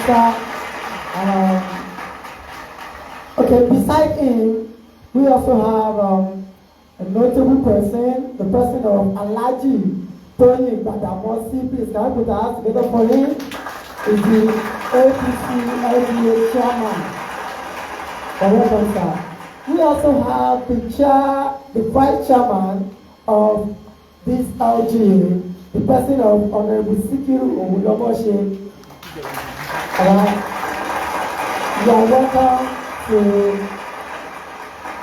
sir. Okay, beside him, we also have a notable person, the person of Alhaji Tony Gbadamosi. Please, can I put our hands together for him? Is the APC LDA chairman. Welcome, sir. We also have the vice chairman of this LGA, the person of Honorable Sikiru Owulomoshe. You are welcome to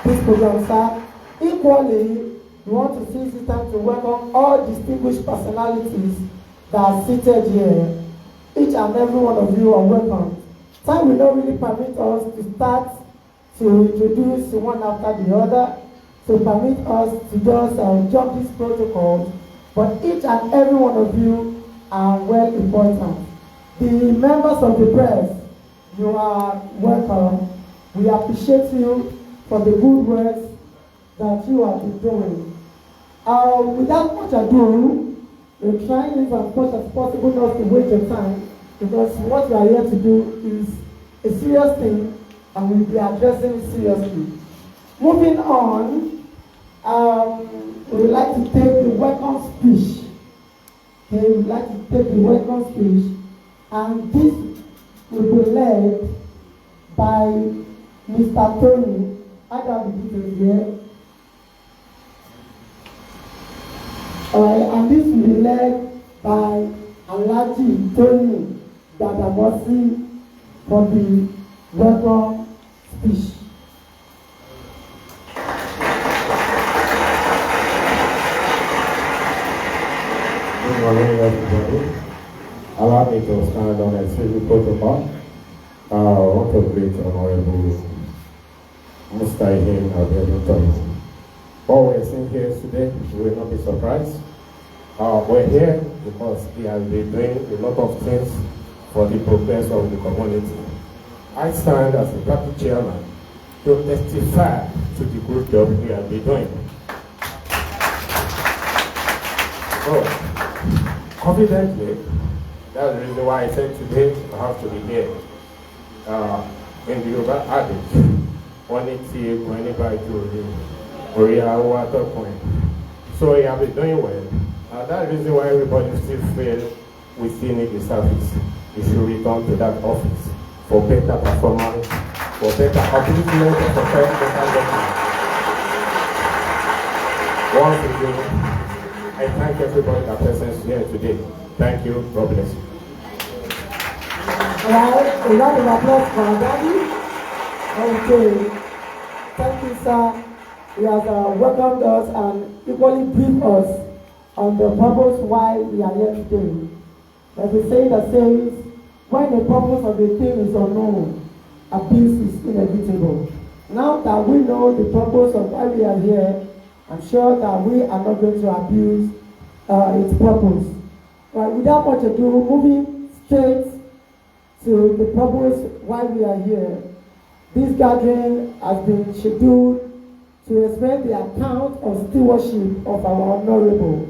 this program, sir. Equally, we want to seize this time to welcome all distinguished personalities that are seated here. Each and every one of you are welcome. Time will not really permit us to start to introduce one after the other, to permit us to just jump these protocols, but each and every one of you are well important. The members of the press, you are welcome. We appreciate you for the good works that you have been doing. Without much ado, we're trying as much as possible not to waste your time, because what we are here to do is a serious thing, and we'll be addressing it seriously. Moving on, we would like to take the welcome speech. Okay, we would like to take the welcome speech, and this will be led by Mr. Tony. I got the details here. And this will be led by Alhaji Tony Gbadamosi for the welcome speech. Good morning, everybody. Allow me to stand on a civil protocol. I want to greet Honorable Mr. Abiodun. What we're seeing here today, you will not be surprised. We're here because he has been doing a lot of things for the progress of the community. I stand as the party chairman to testify to the good job we have been doing. So, confidently, that's the reason why I said today I have to be here. In the Yoruba adage, one anybody so he has been doing well. That's the reason why everybody still feel we still need the service. We should return to that office for better performance, for better upliftment, and for better government. Once again, I thank everybody that present here today. Thank you. God bless you. All right, a round of applause for our daddy. Okay. Thank you, sir. He has welcomed us and equally briefed us on the purpose why we are here today. There's a saying that says, when the purpose of a thing is unknown, abuse is inevitable. Now that we know the purpose of why we are here, I'm sure that we are not going to abuse its purpose. But without much ado, moving straight to the purpose why we are here. This gathering has been scheduled to explain the account of stewardship of our honorable.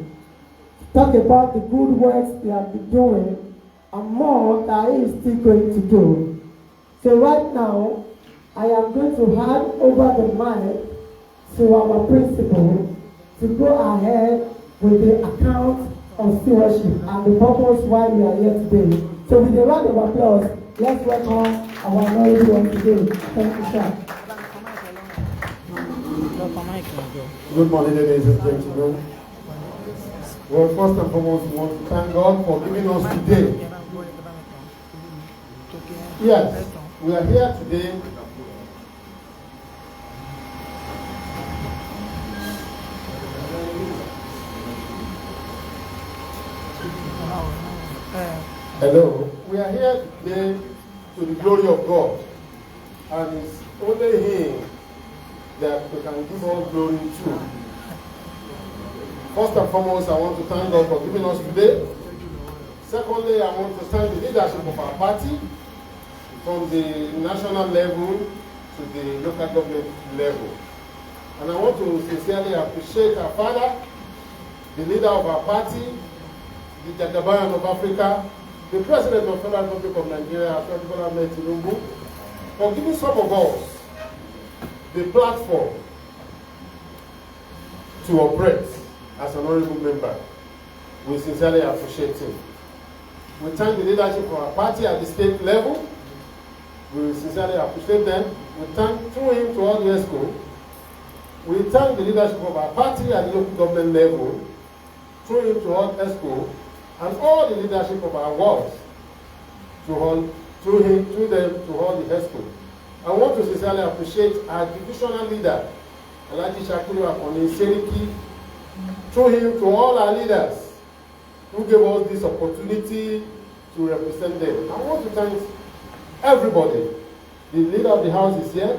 Talk about the good works they have been doing and more that he is still going to do. So right now, I am going to hand over the mic to our principal to go ahead with the account of stewardship and the purpose why we are here today. So with a round of applause, let's welcome our honorable one today. Thank you, sir. Good morning, ladies and gentlemen. Well, first and foremost, we want to thank God for giving us today. Yes, we are here today Hello. We are here today to the glory of God, and it's only Him that we can give all glory to. First and foremost, I want to thank God for giving us today. Secondly, I want to thank the leadership of our party, from the national level to the local government level. And I want to sincerely appreciate our father, the leader of our party, the Jagaban of Africa, the President of the Federal Republic of Nigeria, Abiodun Tobun, for giving some of us the platform to operate as an honorable member. We sincerely appreciate him. We thank the leadership of our party at the state level. We sincerely appreciate them. We thank through him to all the ESCO. We thank the leadership of our party at the local government level, through him to all ESCO, and all the leadership of our wards, through them to all the ESCO. I want to sincerely appreciate our divisional leader, Alhaji Shakiru Akoni Seriki, through him to all our leaders who gave us this opportunity to represent them. I want to thank everybody. The leader of the house is here,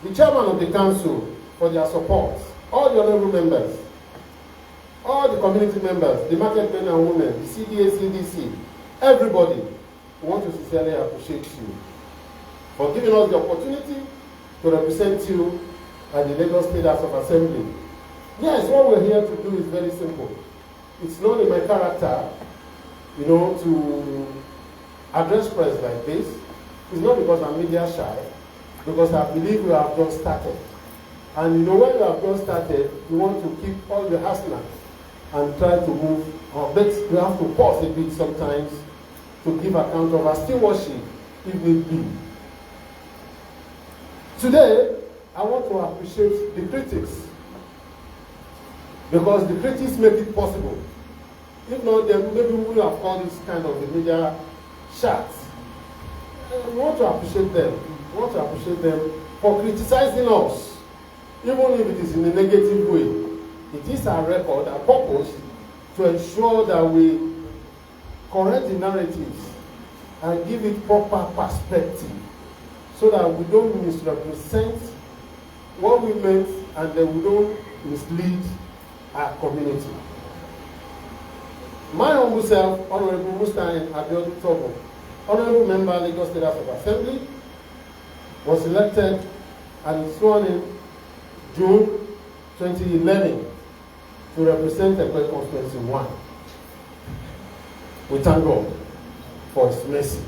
the chairman of the council for their support, all the honorable members, all the community members, the market men and women, the CDA, CDC, everybody. We want to sincerely appreciate you for giving us the opportunity to represent you at the Lagos State House of Assembly. Yes, what we're here to do is very simple. It's not in my character, to address press like this. It's not because I'm media shy, because I believe we have just started. And when you have just started, you want to keep all your arsenal and try to move. But you have to pause a bit sometimes to give account of our stewardship if need be. Today, I want to appreciate the critics, because the critics make it possible. If not, then maybe we would have called this kind of the media shots. We want to appreciate them. We want to appreciate them for criticizing us, even if it is in a negative way. It is our record, our purpose, to ensure that we correct the narratives and give it proper perspective, so that we don't misrepresent what we meant and then we don't mislead our community. My humble self, Honorable Abiodun Tobun, Honorable Member, Lagos State House of Assembly, was elected and sworn in June 2011 to represent the constituency 1. We thank God for His mercy.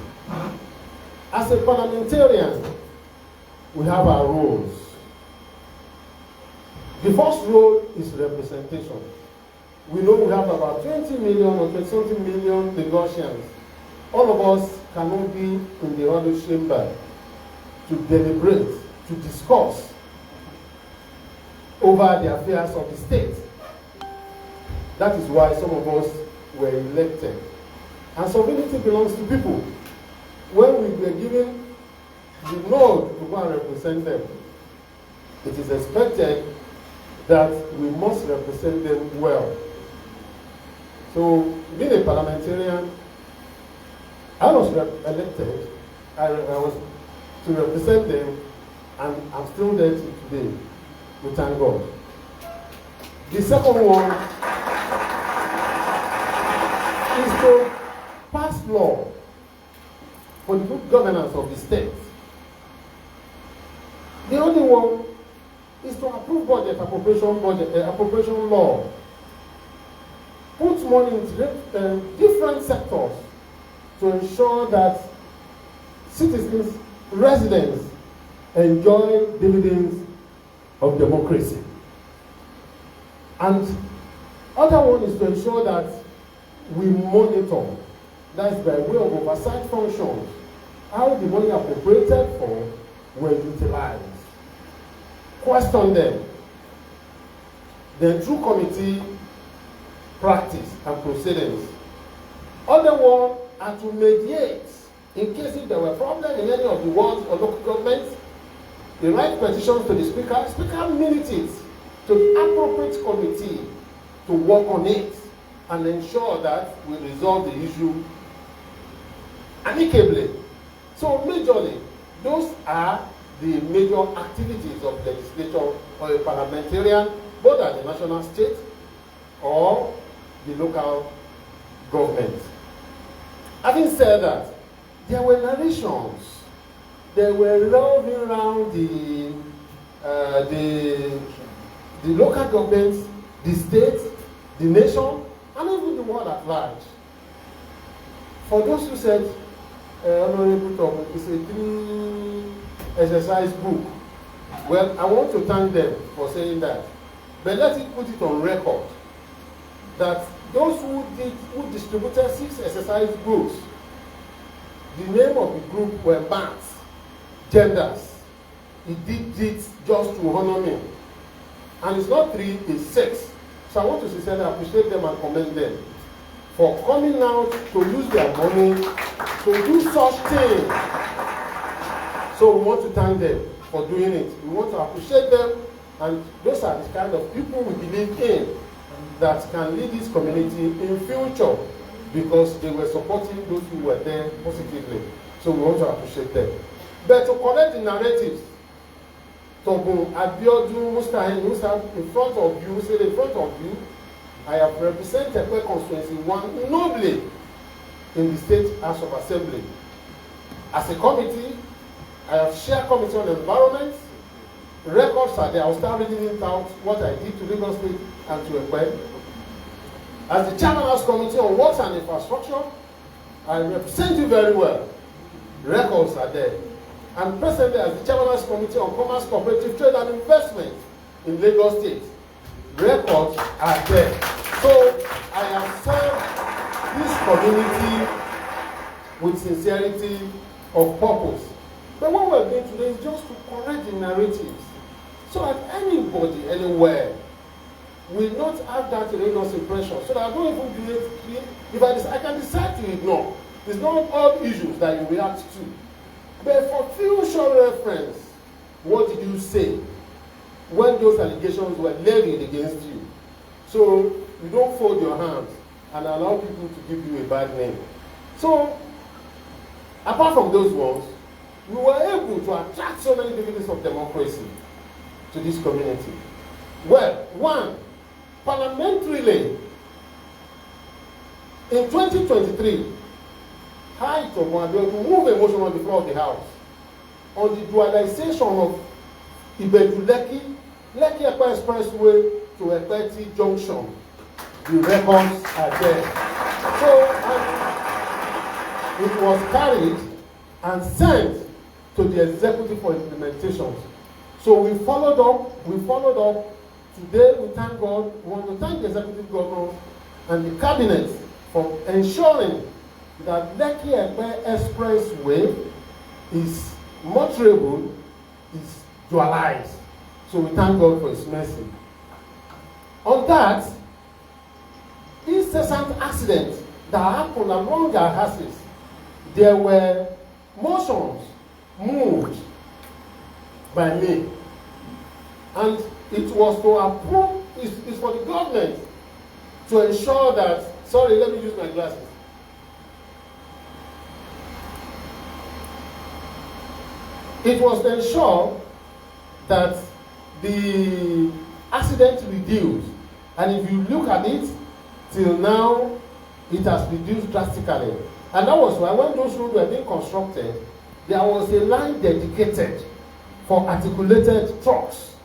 As a parliamentarian, we have our roles. The first role is representation. We know we have about 20 million or 20-something million Lagosians. All of us cannot be in the audio chamber to deliberate, to discuss over the affairs of the state. That is why some of us were elected. And sovereignty belongs to people. When we were given the nod to go and represent them, it is expected that we must represent them well. So, being a parliamentarian, I was elected. I was to represent them, and I'm still there till today. We thank God. The second one is to pass law for the good governance of the state. The other one is to approve appropriation law. Put money into different sectors to ensure that citizens, residents enjoy dividends of democracy. And other one is to ensure that we monitor, that is by way of oversight functions, how the money appropriated for were utilized. Question them. Then through committee practice and proceedings. Other one are to mediate in case if there were problems in any of the wards or local governments. They write petitions to the speaker. Speaker minutes it to the appropriate committee to work on it and ensure that we resolve the issue amicably. So majorly, those are the major activities of legislature or a parliamentarian, both at the national state or the local government. Having said that, there were narrations. They were roving around the local governments, the state, the nation, and even the world at large. For those who said, Honorable Tobun, it's a 3-exercise book. Well, I want to thank them for saying that. But let it put it on record that those who distributed 6 exercise books, the name of the group were bands, genders. He did it just to honor me. And it's not 3, it's 6. So I want to sincerely appreciate them and commend them for coming out to use their money to do such things. So we want to thank them for doing it. We want to appreciate them, and those are the kind of people we believe in that can lead this community in future, because they were supporting those who were there positively. So we want to appreciate them. But to correct the narratives, Tobun, Abiodun, Mustahin, who stand in front of you, say in front of you, I have represented Ekpe constituency 1 nobly in the State House of Assembly. As a committee, I have shared committee on environment. Records are there. I will start reading it out what I did to Lagos State and to Ekpe. As the Chairman House Committee on Works and Infrastructure, I represent you very well. Records are there. And presently as the Chairman House Committee on Commerce, Cooperative Trade and Investment in Lagos State. Records are there. So I have served this community with sincerity of purpose. But what we're doing today is just to correct the narratives, so that anybody, anywhere, will not have that erroneous impression. So that I don't even create, if I can decide to ignore. It's not all issues that you react to. But for future reference, what did you say when those allegations were levied against you? So you don't fold your hands and allow people to give you a bad name. So, apart from those ones, we were able to attract so many dividends of democracy to this community. Well, 1, parliamentarily, in 2023, I, Tobun, Abiodun, move a motion on the floor of the House on the dualization of Ibedu-Lekki Ekpe Expressway to Ekpeti Junction. The records are there. So it was carried and sent to the executive for implementation. So we followed up. Today we thank God. We want to thank the executive governor and the cabinet for ensuring that Lekki Ekpe Expressway is motorable, is dualized. So we thank God for His mercy. On that, incessant accidents that happened along our houses, there were motions moved by me, and it was to approve. It's for the government to ensure that. Sorry, let me use my glasses. It was to ensure that the accident reduced, and if you look at it, till now, it has reduced drastically. And that was why when those roads were being constructed, there was a line dedicated for articulated trucks,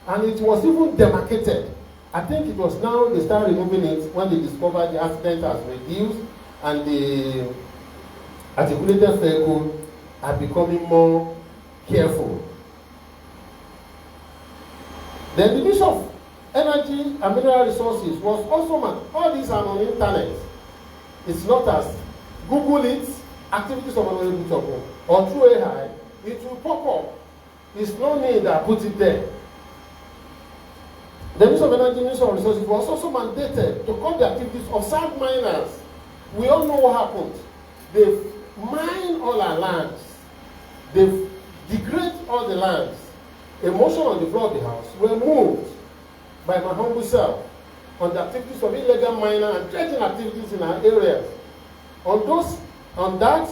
and it was even demarcated. I think it was now they started removing it when they discovered the accident has reduced and the articulated vehicle are becoming more careful. Then the Ministry of Energy and Mineral Resources was also all these are on the internet. It's not as Google it, activities of Honorable Tobun, or through AI, it will pop up. It's no need that I put it there. The Ministry of Energy and Ministry of Resources was also mandated to cut the activities of sand miners. We all know what happened. They've mined all our lands. They've degraded all the lands. A motion on the floor of the House were moved by my humble self on the activities of illegal mining and dredging activities in our areas. On that,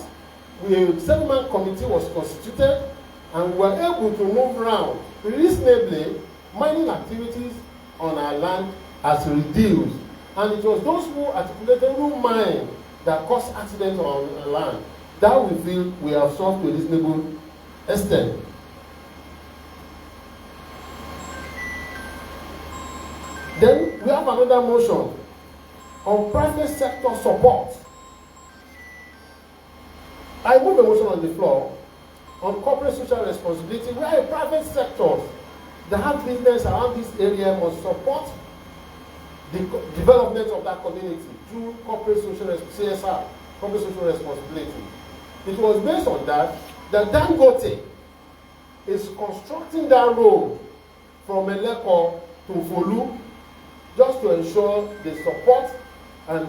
the settlement committee was constituted and were able to move around reasonably. Mining activities on our land has reduced, and it was those who articulated who mine that caused accidents on our land. That we feel we have solved to a reasonable extent. Then we have another motion on private sector support I move a motion on the floor on corporate social responsibility, where a private sector that have business around this area must support the development of that community through corporate social CSR, corporate social responsibility. It was based on that Dangote is constructing that road from Eleko to Folu just to ensure they support and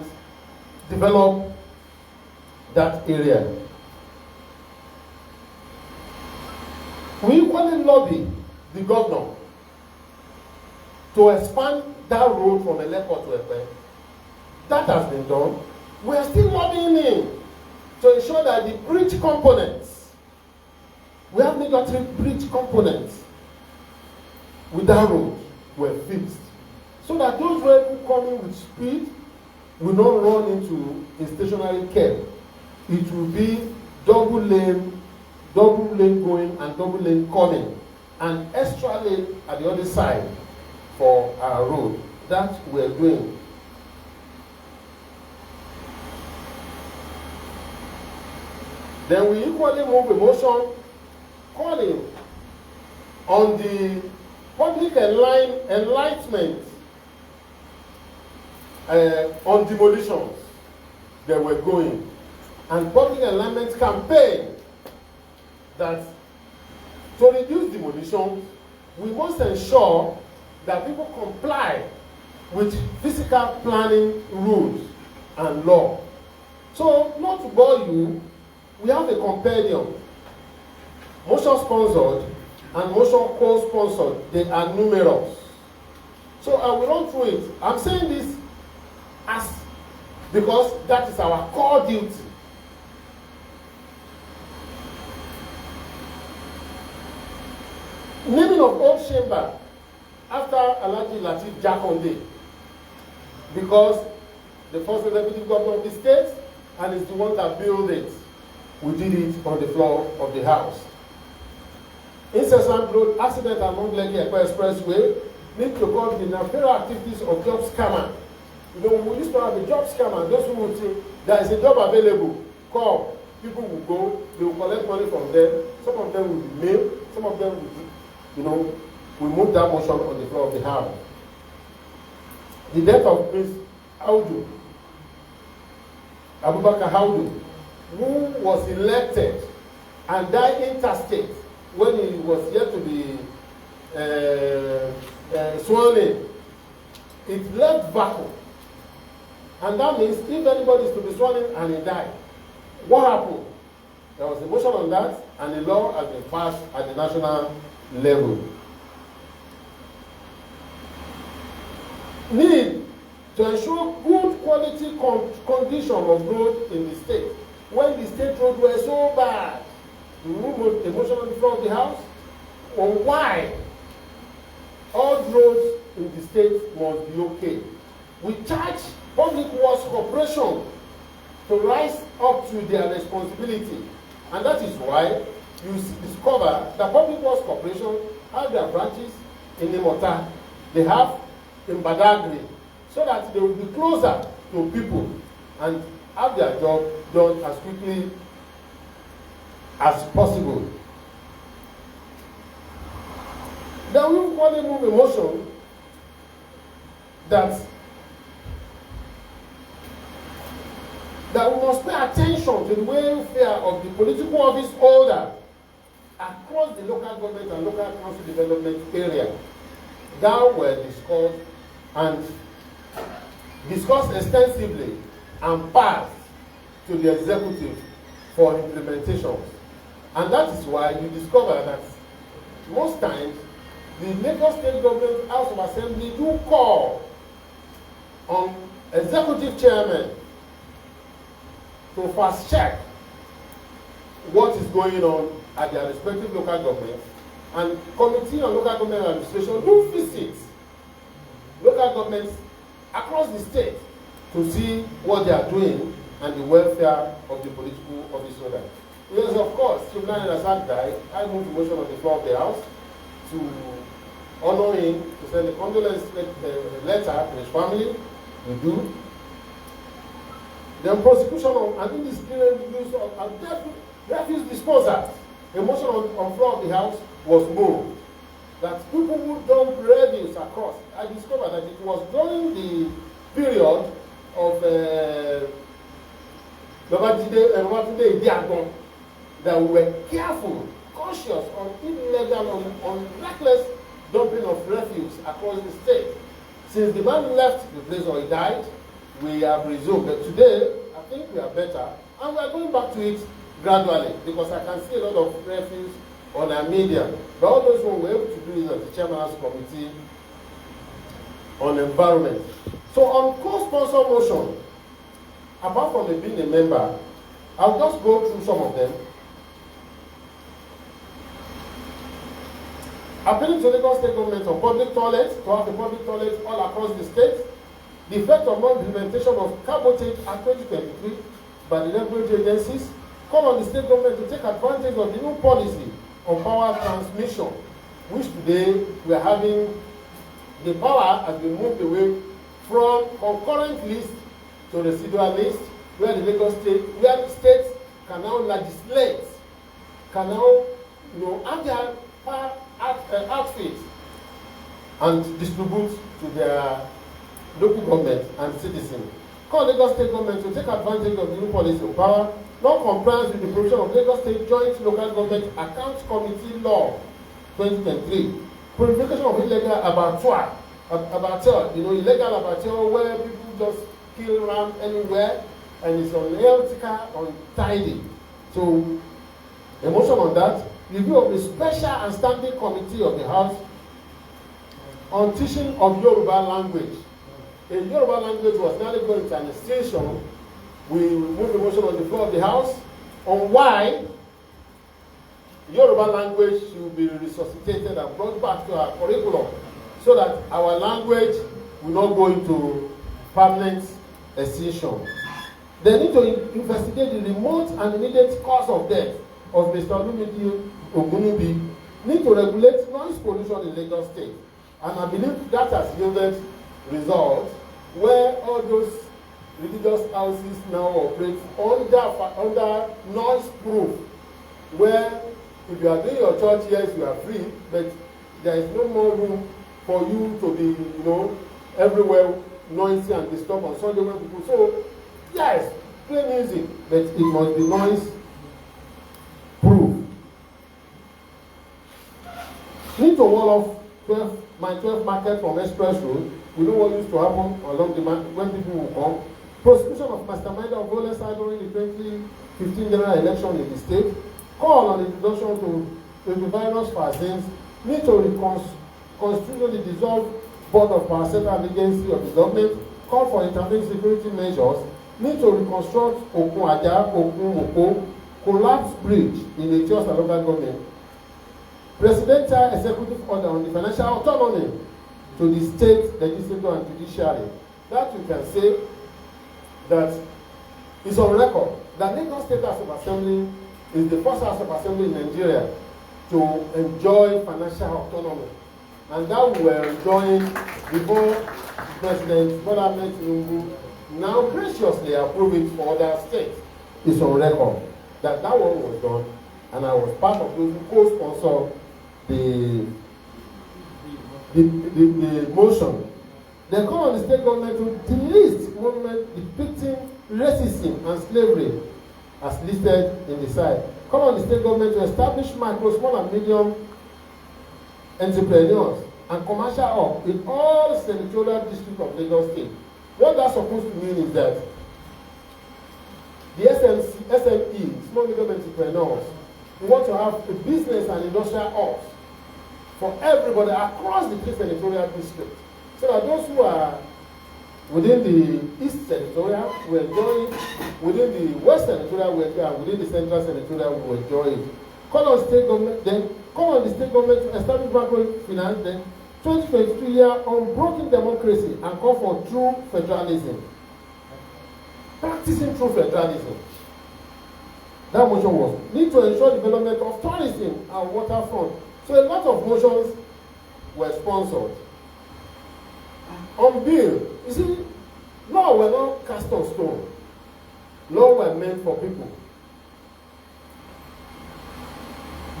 develop that area. We equally lobby the governor to expand that road from Eleko to Epe. That has been done. We are still lobbying him to ensure that the bridge components, we have military bridge components with that road were fixed, so that those vehicles coming with speed will not run into a stationary curb. It will be double lane going and double lane coming, and extra lane at the other side for our road. That we're doing. Then we equally move a motion calling on the public enlightenment on demolitions that were going, and public enlightenment campaign that to reduce demolitions, we must ensure that people comply with physical planning rules and law. So, not to bore you, we have a compendium, motion sponsored and motion co-sponsored. They are numerous. So I will run through it. I'm saying this because that is our core duty. Naming of old chamber after Alhaji Lateef Jakonde, because the first executive governor of the state and is the one that built it. We did it on the floor of the house. Incessant road accident along Lekki Ekpe Expressway need to call the nefarious activities of job scammer. You know, we used to have a job scammer. Those who would say there is a job available, call. People will go, they will collect money from them. Some of them will be mailed, some of them will be, you know, we move that motion on the floor of the house. The death of Prince Audu, Abubakar Audu, who was elected and died interstate when he was yet to be sworn in. It left vacuum. And that means if anybody is to be sworn in and he died, what happened? There was a motion on that, and a law has been passed at the national level. Need to ensure good quality condition of road in the state. When the state roads were so bad, we moved a motion on the floor of the house on why all roads in the state must be okay. We charge Public Works Corporation to rise up to their responsibility, and that is why you discover that Public Works Corporation have their branches in Imota, they have in Badagry, so that they will be closer to people and have their job done as quickly as possible. Then we want to move a motion that we must pay attention to the welfare of the political office holder across the local government and local council development area. That were discussed extensively and passed to the executive for implementation. And that is why you discover that most times the Lagos State Government House of Assembly do call on executive chairman to fast check what is going on at their respective local government, and committee on local government administration do visit local governments across the state to see what they are doing and the welfare of the political office holder. Yes, of course, Chimlan Rasad died. I moved the motion on the floor of the house to honor him, to send a condolence letter to his family. We do. The prosecution of and indiscriminate use of refuse disposal. A motion on floor of the House was moved that people who dump refuse across. I discovered that it was during the period of Babatunde Idiagbon that we were careful, cautious on illegal, on reckless dumping of refuse across the state. Since the man left the place or he died, we have resumed. But today, I think we are better, and we are going back to it gradually, because I can see a lot of refuse on our media. But all those who were able to do it as the Chairman's Committee on Environment. So on co-sponsor motion, apart from being a member, I'll just go through some of them. Appealing to Lagos State Government on public toilets, to have the public toilets all across the state. The effect of non-implementation of Cabotage Act 2023 by the regulatory agencies. Call on the state government to take advantage of the new policy on power transmission, which today we are having. The power has been moved away from concurrent list to residual list, where the Lagos State, where the states can now legislate, can now, have their power outfits and distribute to their local government and citizens. Call Lagos State government to take advantage of the new policy of power, non-compliance with the provision of Lagos State Joint Local Government Accounts Committee Law 2023. Purification of illegal abattoir, illegal abattoir where people just kill ram anywhere and it's unethical, untidy. So, a motion on that. Review of the special and standing committee of the House on teaching of Yoruba language. A Yoruba language was nearly going to an extinction. We moved the motion on the floor of the House on why Yoruba language should be resuscitated and brought back to our curriculum so that our language will not go into permanent extinction. They need to investigate the remote and immediate cause of death of Mr. Olumide Ogunubi, need to regulate noise pollution in Lagos State. And I believe that has yielded results where all those religious houses now operate under noise proof, where if you are doing your church, yes, you are free, but there is no more room for you to be, everywhere noisy and disturb on Sunday when people. So, yes, play music, but it must be noise proof. Need to wall off 12 market from Express Road. We know what used to happen along the market when people will come. Prosecution of mastermind of violence during the 2015 general election in the state. Call on the introduction to the virus vaccines. Need to constitutionally dissolve Board of Parasitic Agency of the government. Call for intervening security measures. Need to reconstruct Okun collapsed bridge in the Ethiopia local government. Presidential executive order on the financial autonomy to the state legislature and judiciary. That we can say that is on record that Lagos State House of Assembly is the first House of Assembly in Nigeria to enjoy financial autonomy. And that we were enjoying before President Bola Ahmed Tinubu now graciously approved it for other states. It's on record that one was done, and I was part of those who co-sponsor the motion. They call on the state government to delist movement depicting racism and slavery as listed in the site. Call on the state government to establish micro, small and medium entrepreneurs and commercial hub in all senatorial districts of Lagos State. What that's supposed to mean is that the SME, small medium entrepreneurs, we want to have a business and industrial hubs for everybody across the 3 senatorial districts, so that those who are within the East Senatorial will enjoy it, within the West Senatorial will enjoy it, and within the Central Senatorial will enjoy it. Call on state government, then call on the state government to establish microfinance, then 2023 year unbroken democracy and call for true federalism. Practicing true federalism. That motion was need to ensure development of tourism and waterfront. So a lot of motions were sponsored. On bill, you see, law were not cast on stone. Law were meant for people.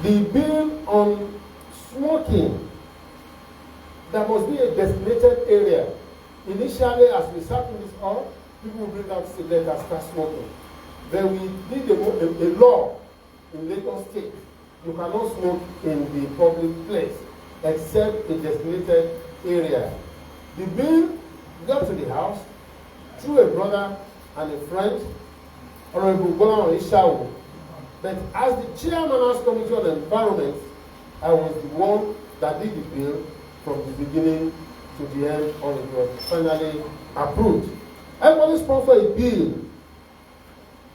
The bill on smoking, there must be a designated area. Initially, as we start this up, people will bring out cigarettes and start smoking. Then we did a law in Lagos State. You cannot smoke in the public place except a designated area. The bill got to the house through a brother and a friend, Honorable Ballot Ishawu. But as the chairman of the Committee on the Environment, I was the one that did the bill from the beginning to the end, or it was finally approved. Everybody sponsored a bill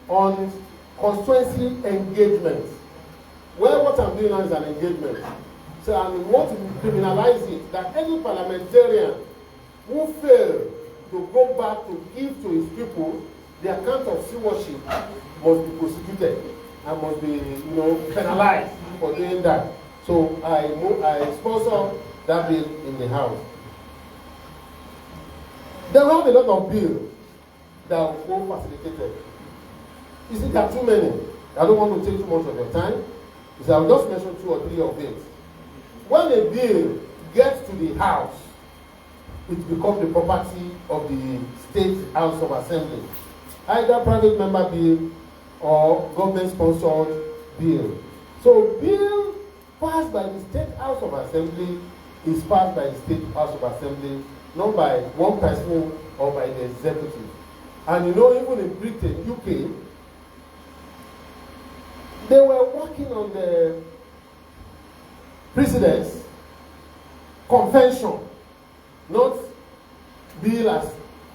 on constituency engagement. Well, what I'm doing now is an engagement. So I want to criminalize it, that any parliamentarian who fail to go back to give to his people the account of stewardship must be prosecuted and must be, penalized for doing that. So I sponsor that bill in the House. There will have a lot of bills that will go facilitated. You see, there are too many. I don't want to take too much of your time. So I'll just mention 2 or 3 of it. When a bill gets to the House, it becomes the property of the State House of Assembly. Either private member bill or government-sponsored bill. So bill passed by the State House of Assembly is passed by the State House of Assembly, not by one person or by the executive. And even in Britain, UK, they were working on the President's Convention, not bill as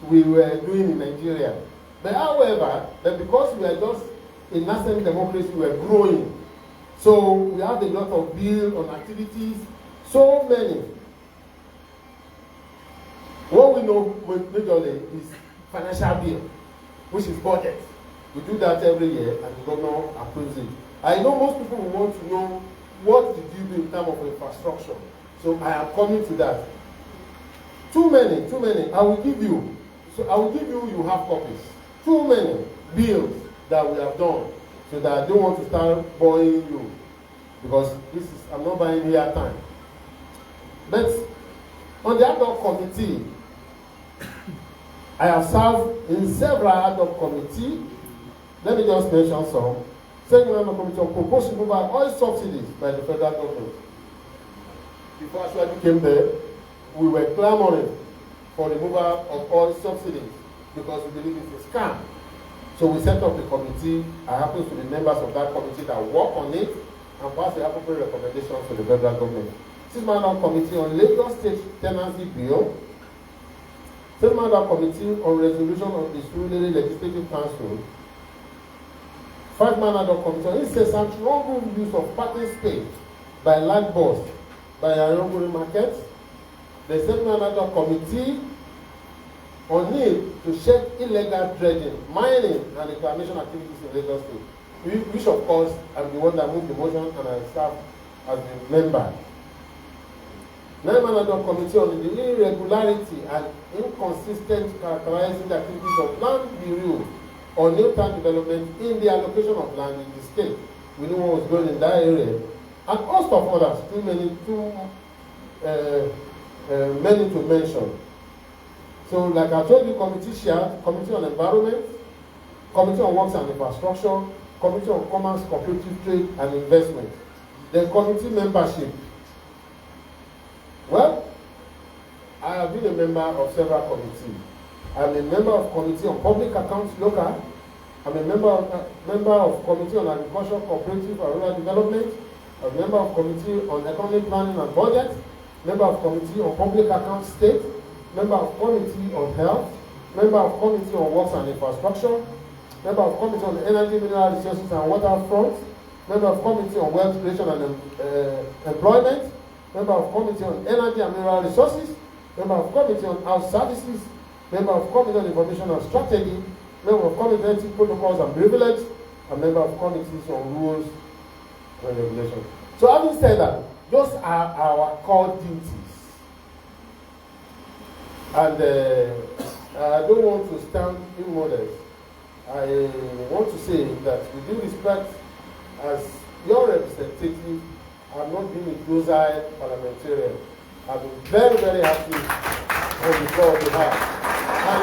we were doing in Nigeria. But however, because we are just a nascent democracy, we are growing. So we have a lot of bills on activities, so many. What we know majorly is financial bill, which is budget. We do that every year and the governor approves it. I know most people will want to know what did you do in terms of infrastructure. So I am coming to that. Too many. I will give you. So I will give you, you have copies. Too many bills that we have done. So that I don't want to start boring you. Because I'm not buying here time. But on the ad hoc committee, I have served in several ad hoc committees. Let me just mention some. Second member committee on proposed removal of oil subsidies by the federal government. Before Ashwaji came there, we were clamoring for removal of oil subsidies because we believe it's a scam. So we set up the committee. I happen to be members of that committee that work on it and pass the appropriate recommendations to the federal government. Six-member committee on Lagos State Tenancy Bill. Seven-member committee on resolution of the Surulere Legislative Council. Five-man ad hoc committee on incessant wrongful use of parking space by land boss by Ayonguri Market. The seven-man ad hoc committee on need to shed illegal dredging, mining, and reclamation activities in Lagos State, which of course I'm the one that moved the motion and I serve as the member. Nine-man ad hoc committee on the irregularity and inconsistent characterizing the activities of land bureau or new town development in the allocation of land in the state. We know what was going in that area. And host of others, too many to mention. So, like I told you, committee shared, committee on environment, committee on works and infrastructure, committee on commerce, cooperative trade and investment. Then committee membership. Well, I have been a member of several committees. I'm a member of committee on public accounts local. I'm a member of committee on agriculture, cooperative and rural development. I'm a member of committee on economic planning and budget. Member of committee on public accounts state. Member of committee on health. Member of committee on works and infrastructure. Member of committee on energy, mineral resources and waterfront. Member of committee on wealth creation and employment. Member of committee on energy and mineral resources. Member of committee on house services. Member of committee on information and strategy. Member of committee on ethics, protocols and privilege. And member of committees on rules and regulations. So having said that, those are our core duties. And I don't want to stand immodest. I want to say that with due respect, as your representative, representative. I've not been a docile parliamentarian. I've been very, very happy on the floor of the House. And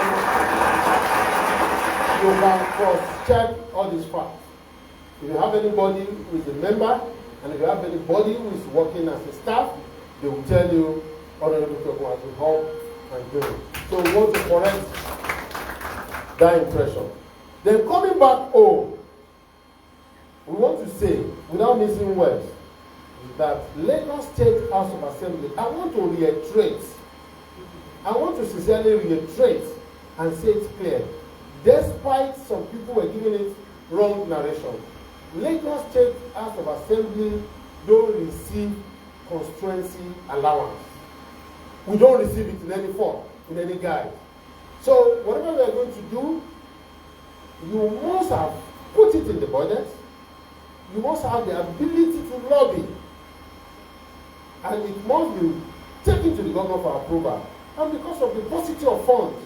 you can cross-check all these facts. If you have anybody who is a member, and if you have anybody who is working as a staff, they will tell you, Honorable Tobun has been help and doing. So we want to correct that impression. Then coming back home, we want to say, without missing words, that Lagos State House of Assembly, I want to sincerely reiterate and say it clear, despite some people were giving it wrong narration, Lagos State House of Assembly don't receive constituency allowance. We don't receive it in any form, in any guide. So whatever we are going to do, you must have put it in the budget. You must have the ability to lobby. And it must be taken to the government for approval. And because of the paucity of funds,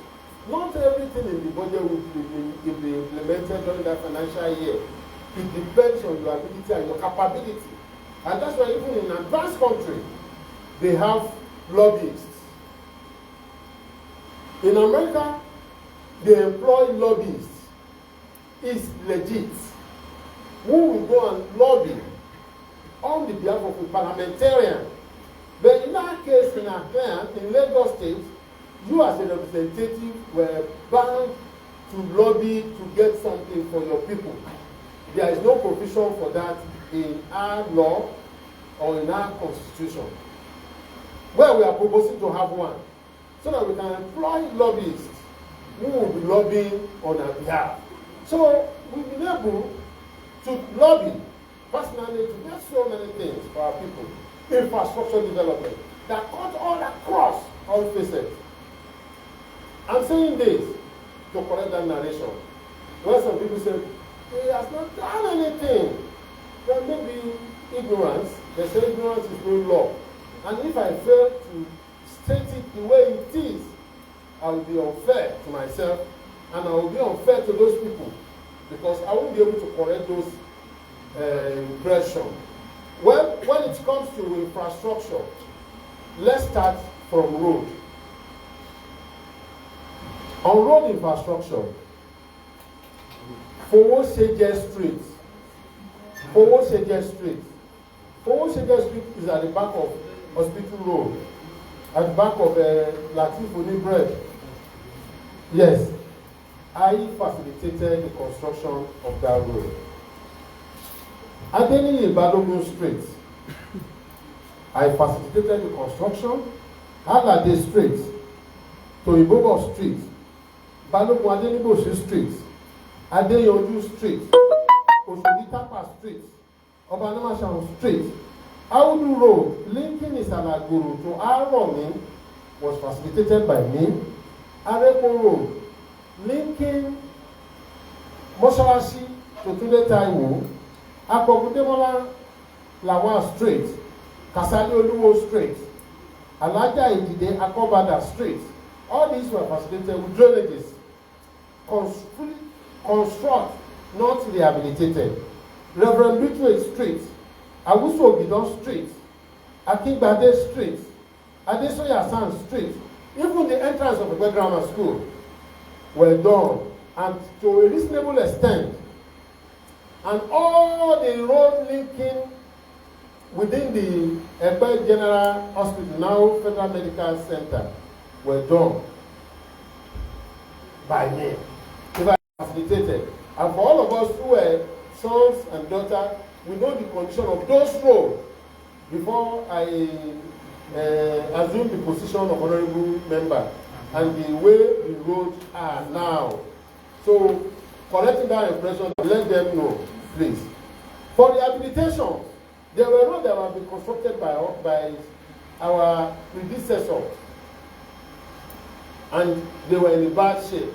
not everything in the budget will be implemented during that financial year. It depends on your ability and your capability. And that's why even in advanced countries, they have lobbyists. In America, they employ lobbyists. It's legit. Who will go and lobby on the behalf of a parliamentarian? But in that case, in our client, in Lagos State, you as a representative were bound to lobby to get something for your people. There is no provision for that in our law or in our constitution. Well, we are proposing to have one, so that we can employ lobbyists who will be lobbying on our behalf. So we've been able to lobby personally to get so many things for our people. Infrastructure development that cut all across all faces. I'm saying this to correct that narration. When some people say, he has not done anything, there may be ignorance. They say ignorance is no law. And if I fail to state it the way it is, I will be unfair to myself and I will be unfair to those people because I won't be able to correct those impressions. Well, when it comes to infrastructure, let's start from road. On road infrastructure, Fowosege Street is at the back of Hospital Road, at the back of Latif Onibred. Yes, I facilitated the construction of that road. Abiodun Ballot Street, I facilitated the construction. Alade Street, Toibogo Street, Balogun Adeniboshi Street, Adeyoju Street, Osoditapa Street, Obanamashan Street, Audu Road, linking Isalaguru to Aromi, was facilitated by me. Arepo Road, linking Moshawashi to Tunde Taiwo, Akogudemola Lawan Street, Kasali Oluwo Street, Alaja Idide Akobada Street. All these were facilitated with drainages. Construct, not rehabilitated. Reverend Midway Street, Awusu Ogidon Street, Akingbade Street, Adesoya San Street, even the entrance of the Grammar School were done, and to a reasonable extent. And all the road linking within the Ekpe General Hospital, now Federal Medical Center, were done by me. If I facilitated. And for all of us who were sons and daughters, we know the condition of those roads before I assumed the position of honorable member and the way the roads are now. So, correcting that impression, let them know, please. For rehabilitation, there were roads that have been constructed by our predecessors, and they were in bad shape.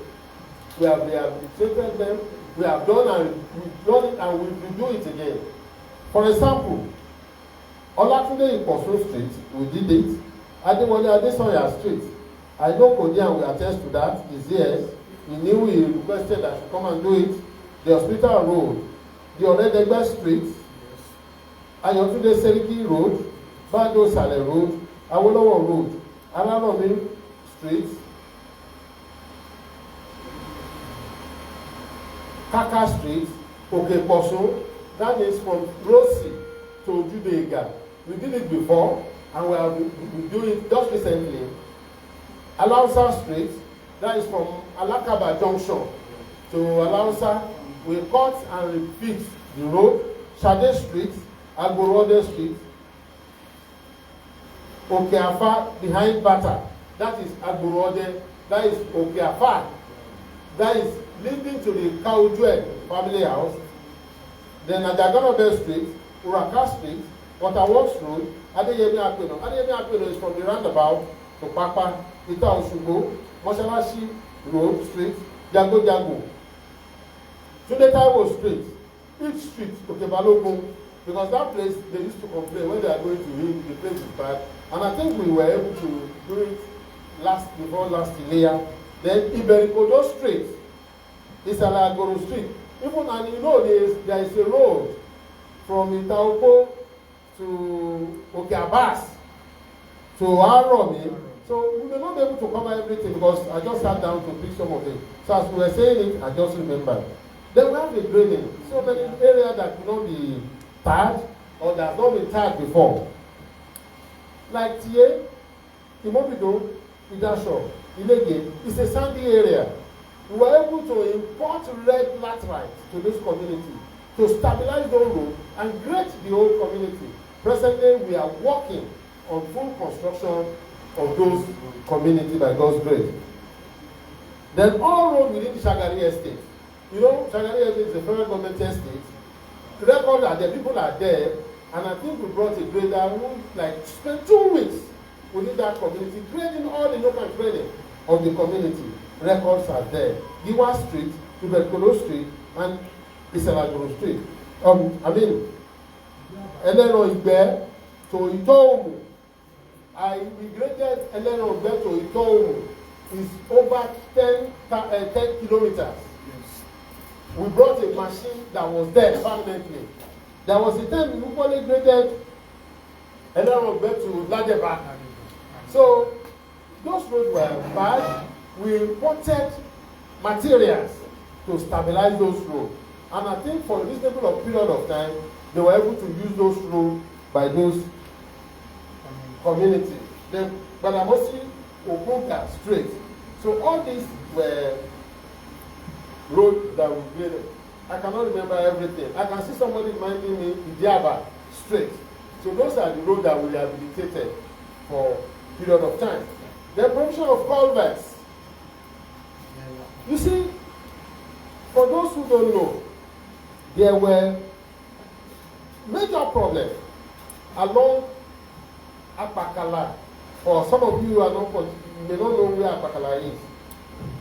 We have rehabilitated them, we have done and we've done it and we will do it again. For example, Olatunde Iposo Street, we did it. Adewale Adesoya Street, I know Kodian will attest to that, his years. He knew he requested that I should come and do it. The Hospital Road, the Oredegbe Street, Ayotunde Seriki Road, Bado Sale Road, Awolowo Road, Alaromi Street, Kaka Street, Okeposo, that is from Rossi to Judega. We did it before, and we do it just recently. Alausa Street, that is from Alakaba Junction to Alausa. We cut and repeat the road. Shade Street, Agborode Street, Okeafa behind Bata, that is Agborode, that is Okeafa, that is leading to the Kaujue family house. Then Adaganobe Street, Uraka Street, Waterworks Road, Adeyemi Apeno. Adeyemi Apeno is from the roundabout to Papa, Ita Osugbo, Mosalashi Road Street, Jago Jago. Tunde Taiwo Street, each street, Okebalogun, because that place they used to complain when they are going to him, the place is bad. And I think we were able to do it before last year. Then Iberikodo Street, Isalagoro Street. Even, and you know, there is a road from Itaopo to Okeabas to Aromi. So we may not be able to cover everything because I just sat down to pick some of it. So as we were saying it, I just remembered. Then we have the draining. So many areas that will not be tarred or that have not been tarred before. Like Tie, Imobido, Idasho, Ilege, it's a sandy area. We were able to import red laterite to this community to stabilize the road and grade the whole community. Presently, we are working on full construction of those communities by God's grace. Then all road within the Shagari Estate. You know, Shagari Estate is a federal government estate. The record that the people are there, and I think we brought a grader who spent 2 weeks within that community, grading all the local training of the community. Records are there. Giwa Street, Tuberculo Street, and Isalagoro Street. Elero Igbe to Itomu. We graded Elero Igbe to Itomu. Is over 10 kilometers. Yes. We brought a machine that was there permanently. There was a time we equally graded Elero Igbe to Ladeba. So those roads were bad. We imported materials to stabilize those roads. And I think for a reasonable period of time, they were able to use those roads by those communities. Then Badamosi, Okunka, Straight. So all these were roads that we graded. I cannot remember everything. I can see somebody reminding me Idiaba, Straight. So those are the roads that we rehabilitated for a period of time. The provision of culverts. You see, for those who don't know, there were major problems along Apakala. For some of you who are not, you may not know where Apakala is.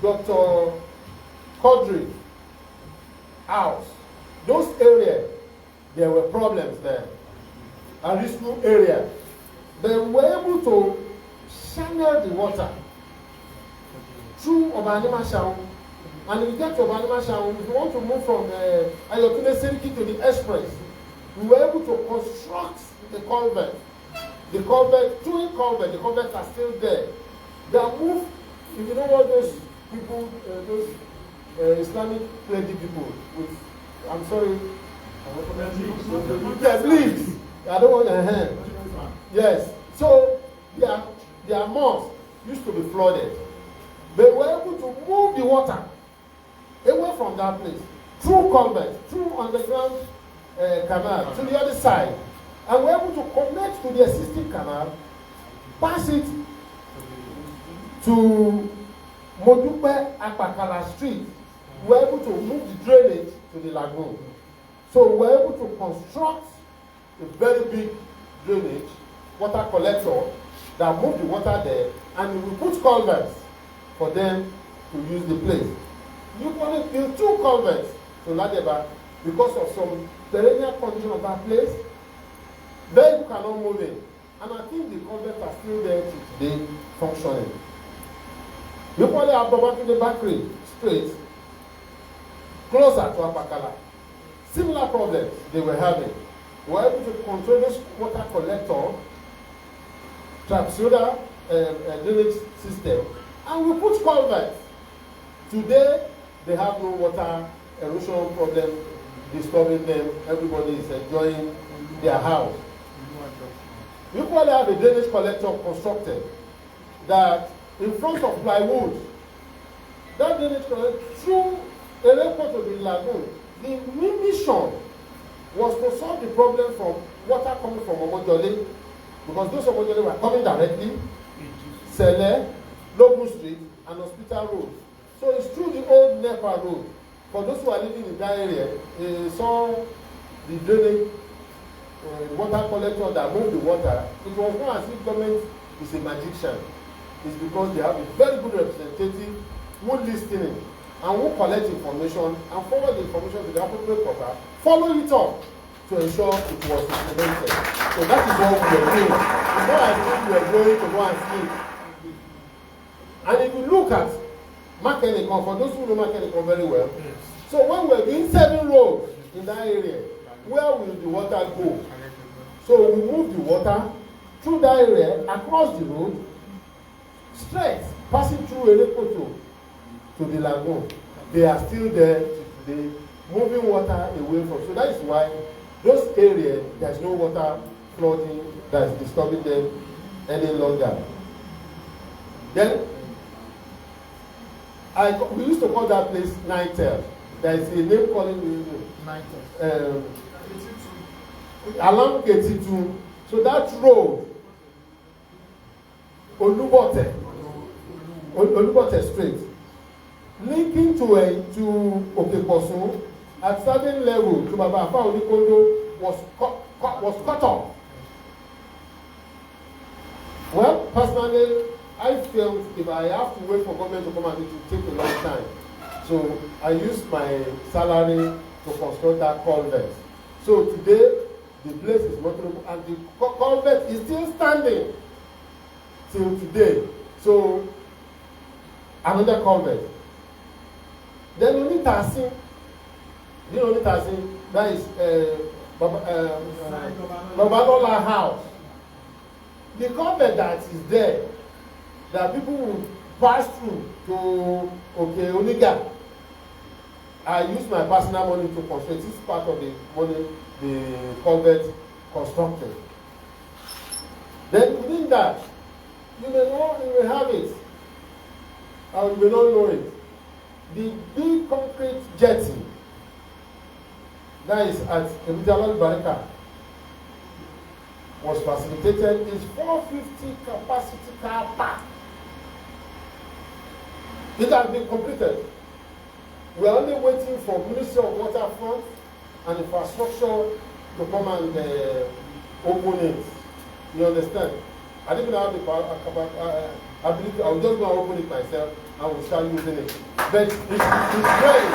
Dr. Quadri house. Those areas, there were problems there. And this new area, they were able to channel the water through Obanima Shaun. And if you get to Obanima Shaun, if you want to move from Ayotunde Seriki to the express, we were able to construct the culvert. The culvert, twin culvert, the culverts are still there. They are moved, if you know what those people, those Islamic clergy people with, I'm sorry, yes, leaves. I don't want to hand. Yes. So their mosque used to be flooded. They were able to move the water away from that place through culvert, through underground canal to the other side, and were able to connect to the existing canal, pass it to Modupe Apakala Street. We were able to move the drainage to the lagoon. So we were able to construct a very big drainage water collector that moved the water there, and we put culverts for them to use the place. You can only build 2 culverts to Ladeba because of some perennial condition of that place. There you cannot move in. And I think the culverts are still there today functioning. You probably have Babatunde Bakri Street closer to Apakala. Similar problems they were having. We were able to control this water collector, trapezoidal drainage system, and we put culverts. Today, they have no water erosion problem disturbing them. Everybody is enjoying their house. We equally have a drainage collector constructed that in front of plywood, that drainage collector through a airport to the lagoon. The mission was to solve the problem from water coming from Omojole, because those Omojole were coming directly, Sele, Lobu Street, and Hospital Road. So it's through the old NEPA road. For those who are living in that area, they saw the drainage water collector that moved the water. It was not as if government is a magician. It's because they have a very good representative who listening and who collect information and forward the information to the appropriate quarter, follow it up to ensure it was implemented. So that is what we are doing. It's not as if we are going to go and sleep. And if you look at Makenikon, for those who know Makenikon very well, so when we're doing 7 roads in that area, where will the water go? So we move the water through that area, across the road, straight, passing through Elekoto to the lagoon. They are still there today, moving water away from. So that is why those areas, there's no water flooding that is disturbing them any longer. Then, we used to call that place Nightel. There is a name calling Nightel. Along K2. So that road, Olubote Street, linking to Okeposun at certain level to Baba Afa Onikondo was cut off. Well, personally, I felt if I have to wait for government to come and it will take a long time. So I used my salary to construct that culvert. So today, the place is motorable and the culvert is still standing till today. So another culvert. Then Onitasin, you know Onitasin, that is Babalola house. The culvert that is there, that people will pass through to Oniga. I use my personal money to construct this part of the money the culvert constructed. Then within that, you may have it, or you may not know it. The big concrete jetty that is at Ebitalal Barika was facilitated is 450 capacity car park. It has been completed. We are only waiting for Ministry of Waterfront and Infrastructure to come and open it. You understand? I didn't have the ability. I will just go and open it myself and we'll start using it. But it's ready.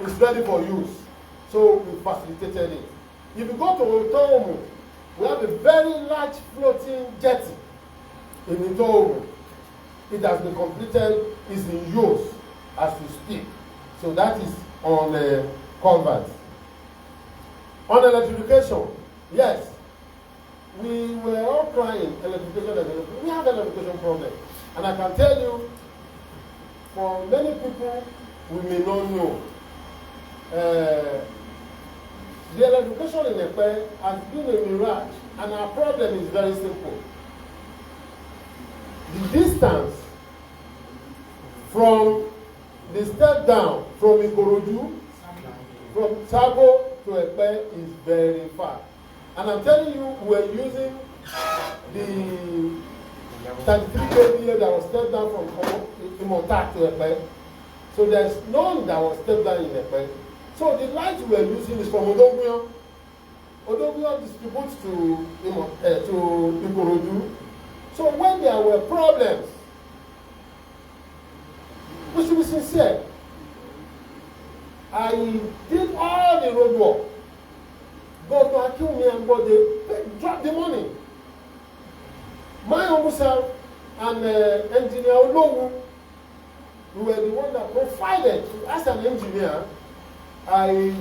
It's ready for use. So we facilitated it. If you go to Tobun, we have a very large floating jetty in Tobun. It has been completed, is in use as we speak. So that is on culverts. On electrification, yes, we were all crying electrification. We have an electrification problem. And I can tell you, for many people, we may not know. The electrification in Epe has been a mirage, and our problem is very simple. The distance from the step down from Ikorodu, from Sabo to Epe is very far. And I'm telling you, we're using the 33 kVA that was stepped down from Imotak to Epe. So there's none that was stepped down in Epe. So the light we're using is from Odoguyan. Odoguyan distributes to Ikorodu. So when there were problems, we should be sincere. I did all the road work. Governor Akinwumi and God, they dropped the money. My own self and engineer Olowu, we were the one that provided. As an engineer, I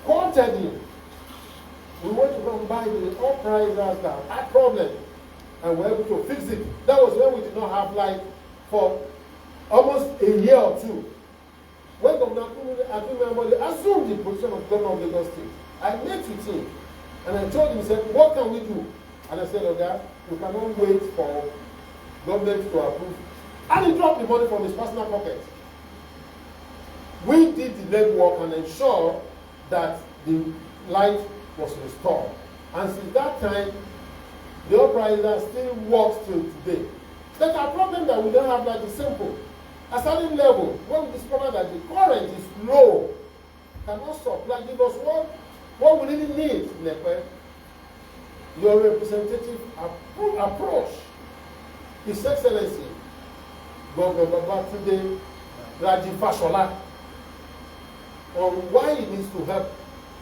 quoted him run by the uprisers that had problems and were able to fix it. That was when we did not have light for almost a year or two. When Governor Abiodun assumed the position of governor of Lagos State, I met with him and I told him, he said, what can we do? And I said, okay, we cannot wait for government to approve. And he dropped the money from his personal pocket. We did the legwork and ensured that the light was restored. And since that time, the upriser still works till today. But our problem that we don't have light is simple. At a certain level, when we discover that the current is low, cannot supply, give us what we really need, your representative approach, His Excellency, Governor Babatunde Raji Fashola, on why he needs to help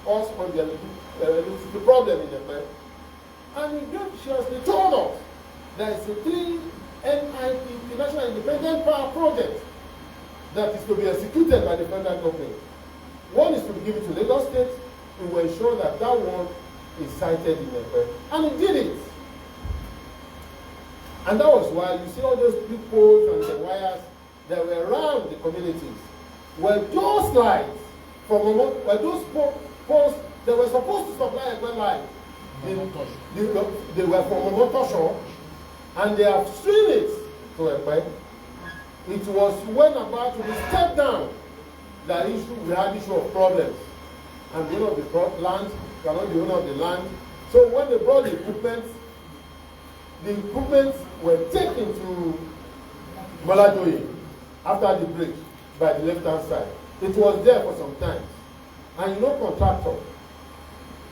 us on the problem in the and he graciously told us there is a 3 NIP, the National Independent Power Project, that is to be executed by the federal government. One is to be given to Lagos State. We will ensure that that one is cited in the and he did it. And that was why you see all those big poles and the wires that were around the communities were those lights from those poles that were supposed to supply a light. They were from Omotosho, and they have seen it to Epe. It was when about to be stepped down that we had issue of problems. And the owner of the land, you are not the owner of the land. So when they brought the equipment were taken to Maladoyi after the bridge by the left-hand side. It was there for some time. And you know, contractor,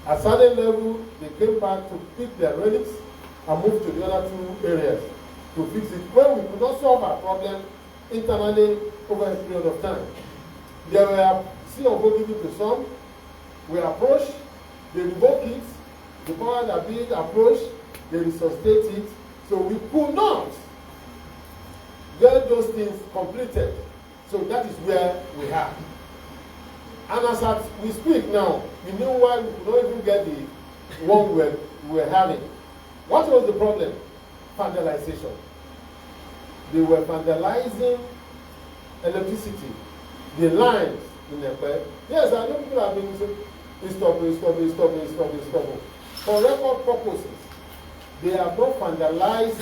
at certain level, they came back to pick their relics and move to the other 2 areas to fix it. When we could not solve our problem internally over a period of time. There were COO given to some. We approached, they revoke it. The power that being approached, they resuscitate it. So we could not get those things completed. So that is where we are. And as we speak now, we knew why we could not even get the one we were having. What was the problem? Vandalization. They were vandalizing electricity, the lines in the bed. Yes, I know people have been saying, stop. For record purposes, they have not vandalized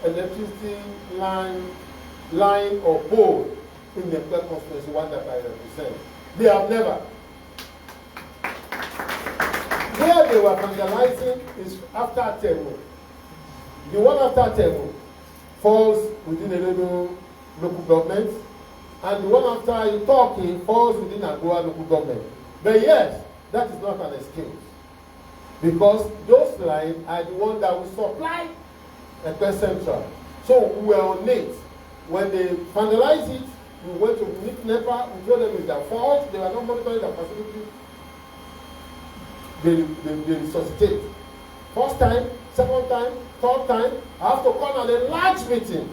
electricity line or pole in the constituency, one that I represent. They have never. Where they were vandalizing is after Tobun. The one after Tobun falls within a local government, and the one after Itoki falls within Agua local government. But yes, that is not an excuse, because those lines are the ones that will supply Epe Central. So we were on it. When they vandalized it, we went to meet NEPA, we told them it's their fault, they were not monitoring their facility. They resuscitate. First time, second time, third time, I have to call a large meeting.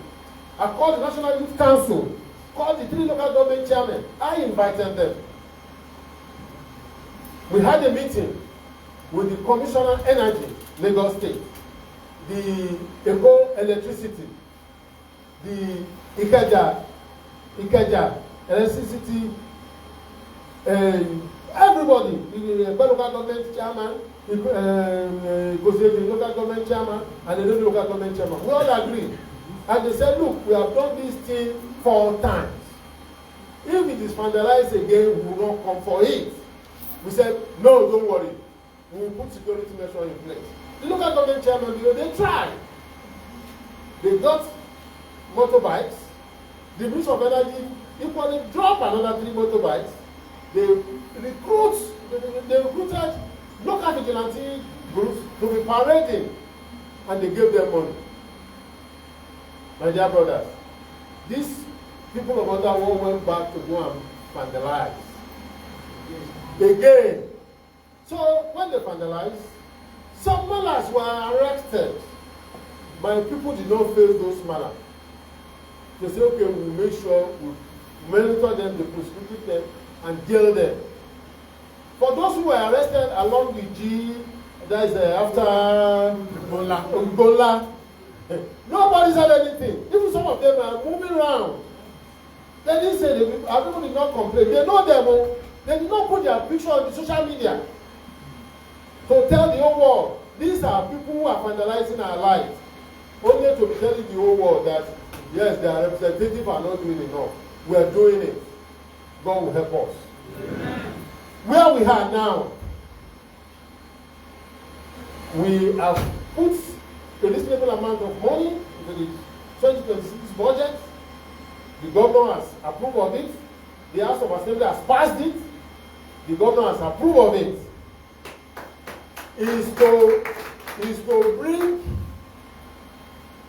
I called the National Youth Council, called the 3 local government chairmen. I invited them. We had a meeting with the Commissioner Energy, Lagos State, the Eco Electricity, the Ikeja Electricity, everybody, the local government chairman, the local government chairman, and the local government chairman. We all agreed. And they said, look, we have done this thing 4 times. If it is vandalized again, we will not come for it. We said, no, don't worry. We will put security measures in place. The local government chairman, they tried. They got motorbikes. The Ministry of Energy equally dropped another 3 motorbikes. They recruited local vigilante groups to be parading, and they gave them money. My dear brothers, these people of Underworld went back to go and vandalize again. So when they vandalized, some mullahs were arrested. My people did not face those mullahs. They say, okay, we'll make sure we monitor them, they prosecute them, and jail them. For those who were arrested along with That is after Gola. Nobody said anything. Even some of them are moving around. They didn't say people did not complain. They know them. They did not put their picture on the social media to tell the whole world. These are people who are vandalizing our lives. Only to be telling the whole world that yes, their representatives are not doing enough. We are doing it. God will help us. Amen. Where we are now, we have put a reasonable amount of money into the 2026 budget. The governor has approved of it. The House of Assembly has passed it. The governor has approved of it. Is to bring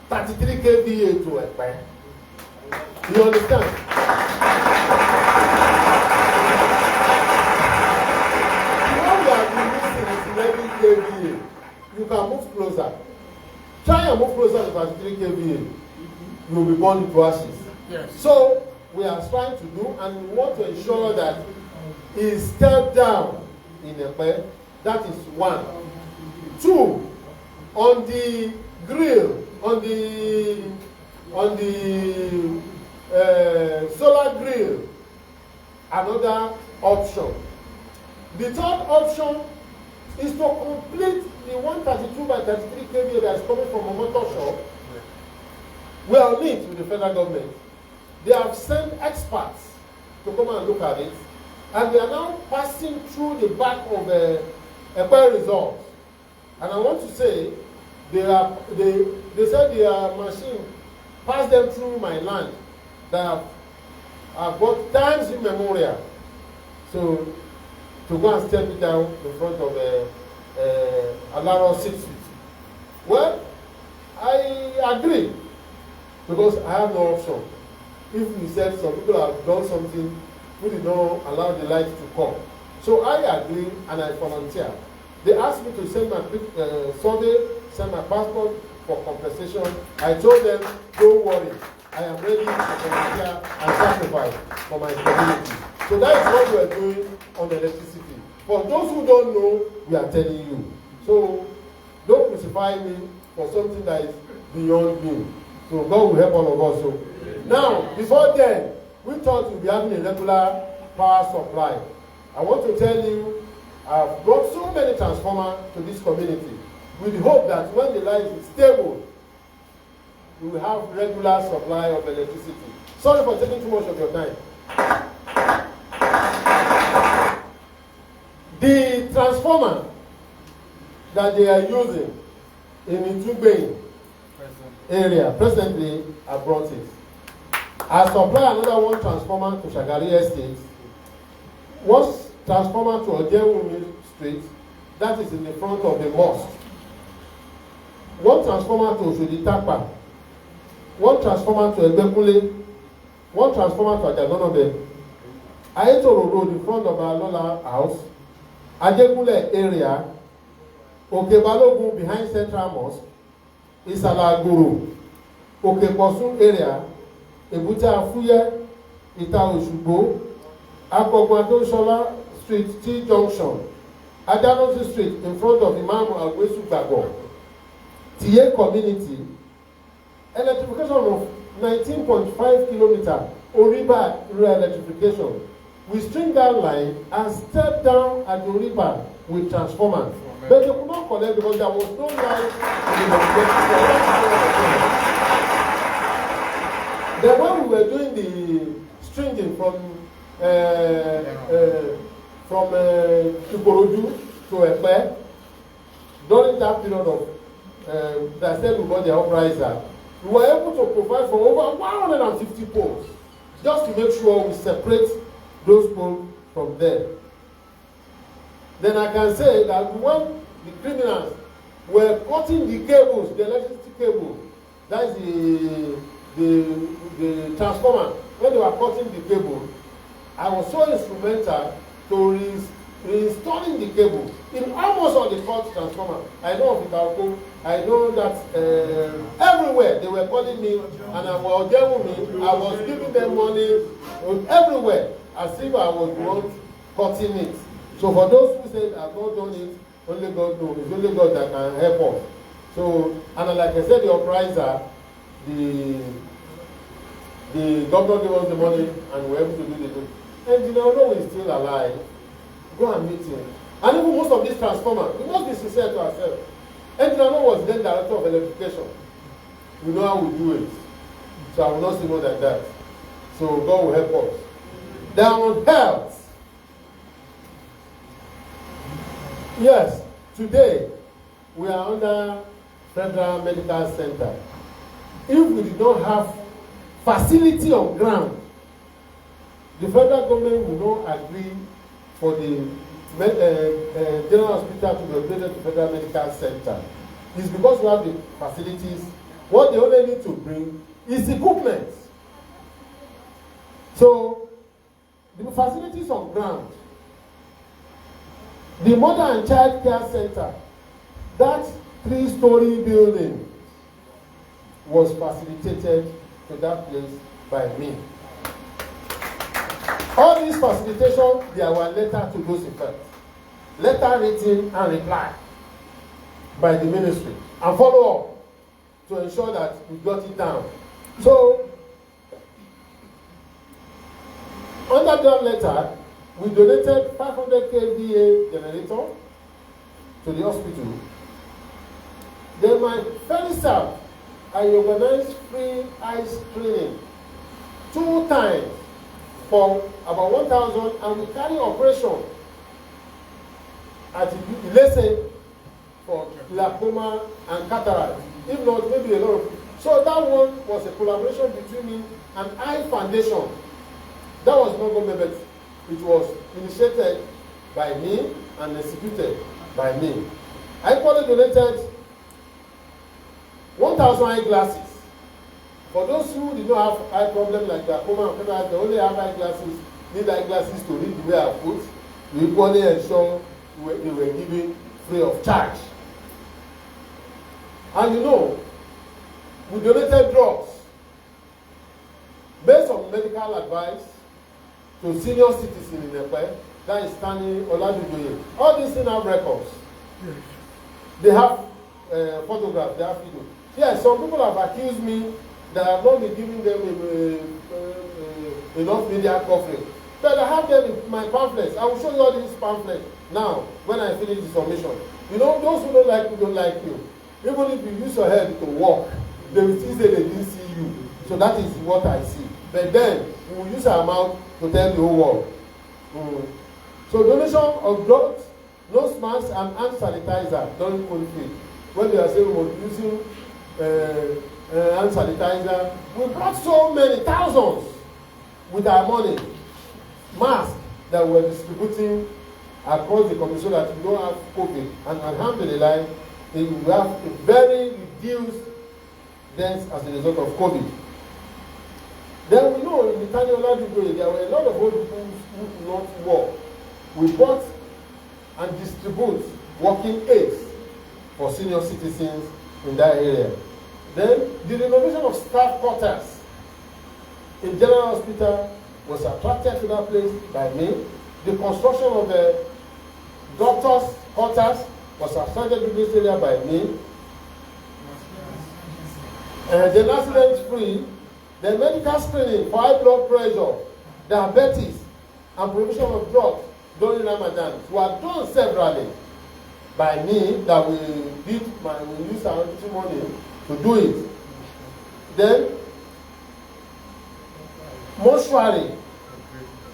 33 kVA to Ekpe. You understand? What we have been missing is 11 kVA. You can move closer. Try and move closer to 33 kVA. You will be burned into ashes. Yes. So we are trying to do, and we want to ensure that he stepped down in Ekpe. That is one. Two, on the grill, on the solar grill, another option. The third option is to complete the 132 by 33 kVA that is coming from a motor shop. We are on it with the federal government. They have sent experts to come and look at it, and they are now passing through the back of Ekpe results. And I want to say, they said their machine passed them through my land that I've got times immemorial. So to go and step it down in front of Alaro 6 feet. Well, I agree, because I have no option. If we said some people have done something, we did not allow the light to come. So I agree and I volunteer. They asked me to send my survey, send my passport for compensation. I told them, don't worry, I am ready to volunteer and sacrifice for my community. So that is what we are doing on electricity. For those who don't know, we are telling you. So don't crucify me for something that is beyond me. So God will help all of us. So now, before then, we thought we'd be having a regular power supply. I want to tell you, I've brought so many transformers to this community with the hope that when the light is stable, we will have regular supply of electricity. Sorry for taking too much of your time. The transformer that they are using in the Tobun area, presently, I brought it. I supply another one transformer to Shagari Estate. One transformer to Ojewumi Street, that is in the front of the mosque. One transformer to Oshodi-Tapa. One transformer to Egbekule. One transformer to Ajagonobe. Ayetoro Road in front of our Lola house. Ajegule area. Okebalogun behind Central Mosque. Isalaguru. Okeposun area. Ebute Afuye. Ita Oshugbo. Akogwadoshola Street, T Junction. Adanosi Street in front of Imam Agwesu Gbagbo. Tiye community. Electrification of 19.5 kilometer Oriba electrification. We string that line and step down at the Oriba with transformers. But they could not connect because there was no line in the electrification. Then when we were doing the stringing from Ikorodu to Ekpe, during that period of that said we got the upriser, we were able to provide for over 150 poles just to make sure we separate those poles from there. Then I can say that when the criminals were cutting the cables, the electricity cable, that is the transformer, when they were cutting the cable, I was so instrumental to reinstalling the cable in almost all the cut transformer. I know of Italco, I know that everywhere they were calling me and I was giving them money everywhere as if I was the one cutting it. So for those who said I've not done it, Only God knows. It's only God that can help us. So, and like I said, the upriser, the governor gave us the money and we were able to do the thing. Engineer Ono is still alive. Go and meet him. And even most of these transformers, we must be sincere to ourselves. Engineer Ono was then director of electrification. We know how we do it. So I will not say more than that. So God will help us. Then on health. Yes, today we are under Federal Medical Center. If we did not have facility on ground, the federal government will not agree for the general hospital to be upgraded to Federal Medical Center. It's because we have the facilities. What they only need to bring is equipment. So, the facilities on ground, the Mother and Child Care Center, that 3-story building was facilitated to that place by me. All these facilitation, there were letter to those effects. Letter written and reply by the ministry and follow up to ensure that we got it down. So, under that letter, we donated 500 kVA generator to the hospital. Then my very self, I organized free eye screening 2 times for about 1,000, and we carry operation at Ilese for glaucoma and cataract. If not, maybe a lot of. So that one was a collaboration between me and Eye Foundation. That was not government, but it was initiated by me and executed by me. I equally donated 1,000 eyeglasses. For those who did not have eye problem like glaucoma and cataract, they only have eyeglasses, need eyeglasses to read the way I put. We equally ensure they were given free of charge. And you know, we donated drugs based on medical advice to senior citizens in Nepal. That is Stanley Olajudoye. All these things have records. Yes. They have photographs, they have video. Yes, some people have accused me that I have not been giving them enough media coverage. But I have them in my pamphlets. I will show you all these pamphlets now when I finish the submission. You know, those who don't like you don't like you. Even if you use your head to walk, they will still say they didn't see you. So that is what I see. But then, we will use our mouth to tell the whole world. So donation of drugs, nose masks, and hand sanitizer during COVID. When they are saying we were using hand sanitizer, we brought so many thousands with our money. Masks that we were distributing across the country so that we don't have COVID. And alhamdulillah, we have a very reduced deaths as a result of COVID. Then we know in the Taniola Dugoye, there were a lot of old people who could not work. We bought and distribute working aids for senior citizens in that area. Then the renovation of staff quarters in General Hospital was attracted to that place by me. The construction of the doctors' quarters was attracted to this area by me. The accident-free, the medical screening for high blood pressure, diabetes, and provision of drugs during Ramadan were done severally by me. That we used our money to do it. Then mortuary,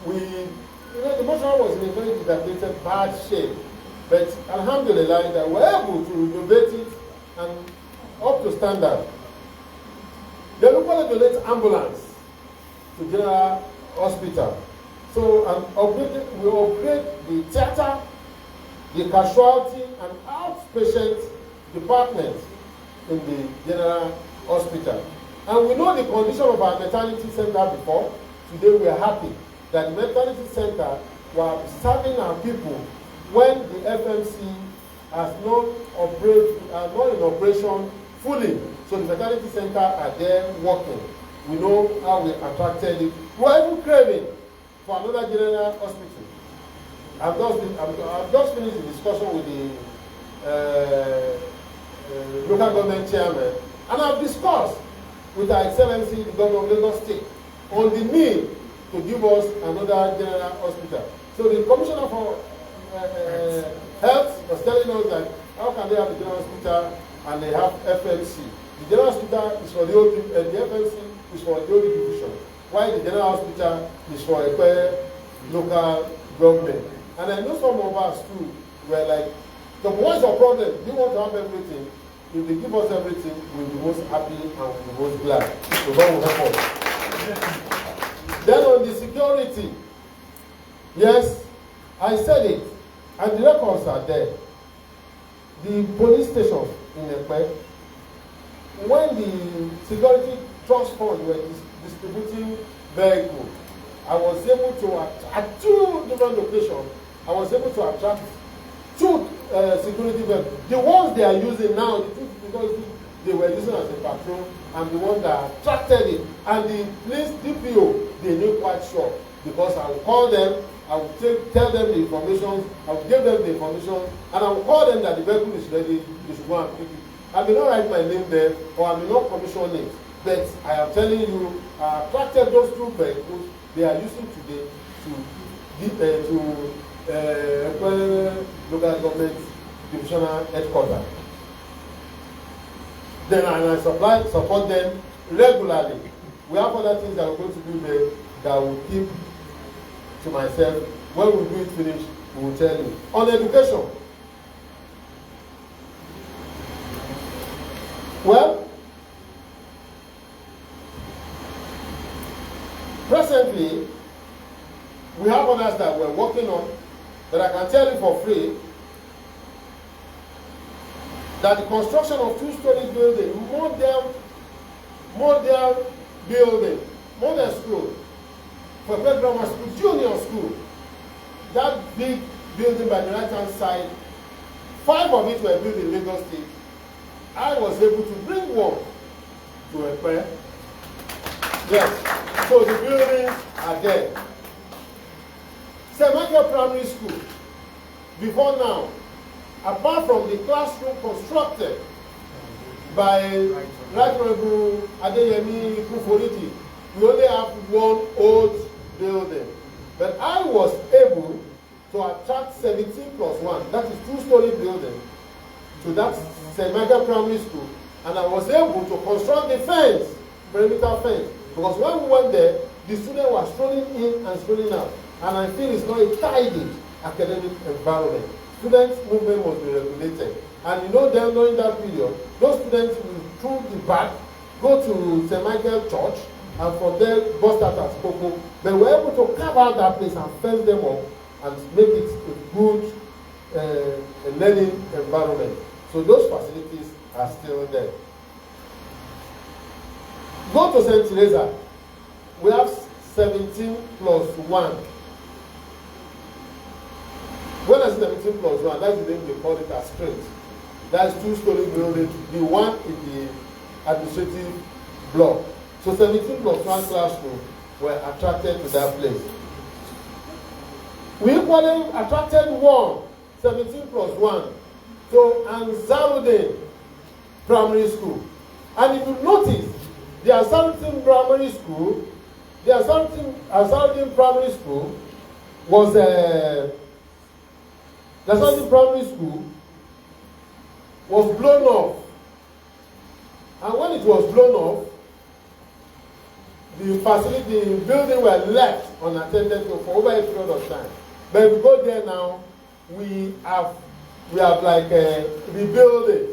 the mortuary was in a very dilapidated, bad shape, but alhamdulillah that we were able to renovate it and up to standard. They locally donate ambulance to General Hospital. So we upgrade the theater, the casualty, and outpatient department in the General Hospital. And we know the condition of our maternity center before. Today we are happy that the maternity center was serving our people when the FMC has not in operation fully. So the maternity center are there working. We know how we attracted it. We are even craving for another general hospital. I've just finished the discussion with the local government chairman, and I've discussed with Her Excellency the Governor of Lagos State on the need to give us another general hospital. So the Commissioner for Health was telling us that how can they have a general hospital and they have FMC? The general hospital is for the old, the FMC is for the old division, while the general hospital is for a local government. And I know some of us too were like, the what's the problem? We want to have everything. If they give us everything, we'll be most happy and we'll be most glad. So God will help us. Then on the security, yes, I said it, and the records are there. The police station in Ekpe, when the security trust fund were distributing vehicles, I was able to, at 2 different locations, I was able to attract 2 security vehicles. The ones they are using now, the 2 security they were using as a patrol, and the one that attracted it. And the police DPO, they knew quite sure, because I will call them, I will tell them the information, I will give them the information, and I will call them that the vehicle is ready, they should go and pick it. I may not write my name there, or I may not commission it, but I am telling you, I attracted those 2 vehicles they are using today to local government divisional headquarters. Then I support them regularly. We have other things that we're going to do there that will keep to myself. When we do it finish, we will tell you. On education, well, presently, we have others that we're working on, but I can tell you for free that the construction of 2-story building, model building, model school, for grammar school, junior school, that big building by the right hand side, 5 of it were built in Lagos State. I was able to bring one to Ekpe. Yes, so the buildings are there. St. Michael Primary School, before now, apart from the classroom constructed by Right Honorable Adeyemi Kuforiti, we only have one old building. But I was able to attract 17 plus 1, that is 2-story building, to that St. Michael Primary School. And I was able to construct the fence, perimeter fence. Because when we went there, the students were strolling in and strolling out. And I feel it's not a tidy academic environment. Students' movement must be regulated. And you know, then during that period, those students will through the back, go to St. Michael Church, and from there bust out at Coco. They were able to carve out that place and fence them up and make it a good learning environment. So those facilities are still there. Go to St. Teresa. We have 17 plus 1. When I say 17 plus 1, that's the name they call it as straight. That's 2-story building. The one in the administrative block. So 17 plus 1 classroom were attracted to that place. We equally attracted 17 plus 1, to Ansarudin Primary School. And if you notice, the Ansarudin Primary School, the Ansarudin Primary School was the Ansarudin Primary School was blown off. And when it was blown off, the facility, the building were left unattended for over a period of time. But if we go there now, we have like rebuilt it.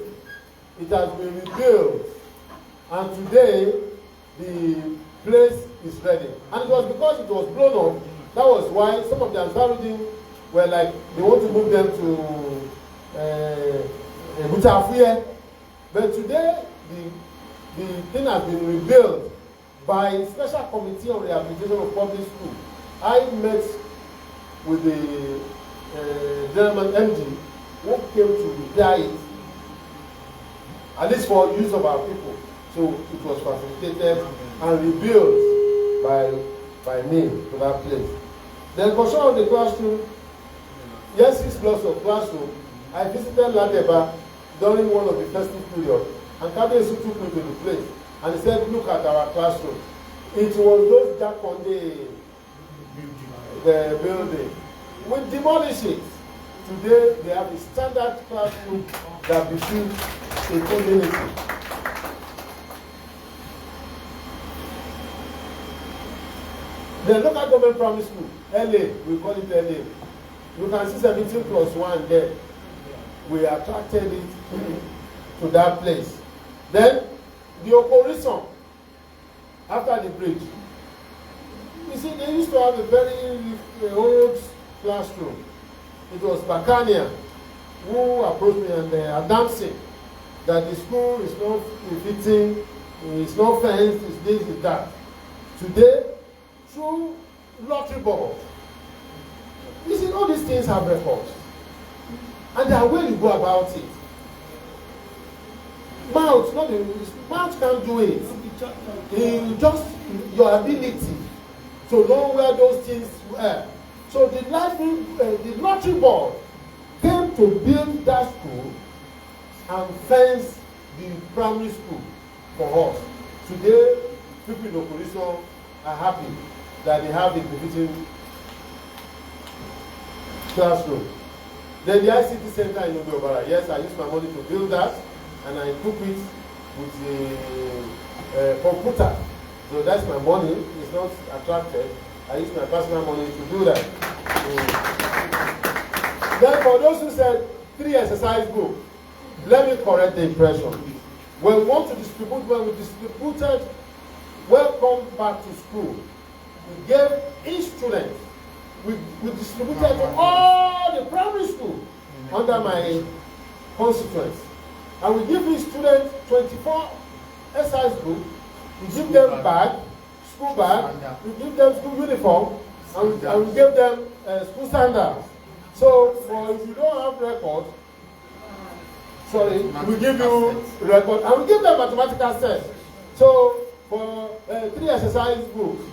It has been rebuilt. And today, the place is ready. And it was because it was blown off, that was why some of the Ansarudin were like, they want to move them to Butafuye. But today, the thing has been rebuilt by Special Committee on Rehabilitation of Public School. I met with the German MD who came to repair it, at least for use of our people. So it was facilitated and rebuilt by me to that place. The construction of the classroom, yes, 6 blocks of classroom. I visited Ladeba during one of the festive periods, and Kabesu took me to the place, and he said, look at our classroom. It was those Jack on the building. We demolished it. Today, they have a standard classroom that befits a community. The local government primary school, LA, we call it LA. You can see 17 plus 1 there. We attracted it to that place. Then, the Okorison, after the bridge. You see, they used to have a very old classroom. It was Bacania who approached me and announcing that the school is not fitting, it's not fenced, it's this, it's that. Today, through lottery board, you see, all these things have records. And there are ways you go about it. Mouth can't do it. It's just your ability to know where those things were. So the lottery board came to build that school and fence the primary school for us. Today, people in Okorison are happy that they have a befitting classroom. Then the ICT center in Obiobara, yes, I used my money to build that, and I took it with a computer. So that's my money. It's not attracted. I use my personal money to do that. Then for those who said 3 exercise book, let me correct the impression. When we want to distribute, when we distributed Welcome Back to School, we gave each student, we distributed to all the primary school under my constituents. And we give each student 24 exercise book, we give them bag, school bag, we give them school uniform, and we give them school sandals. So for if you don't have record, sorry, we give you record, and we give them mathematical sets. So for 3 exercise books,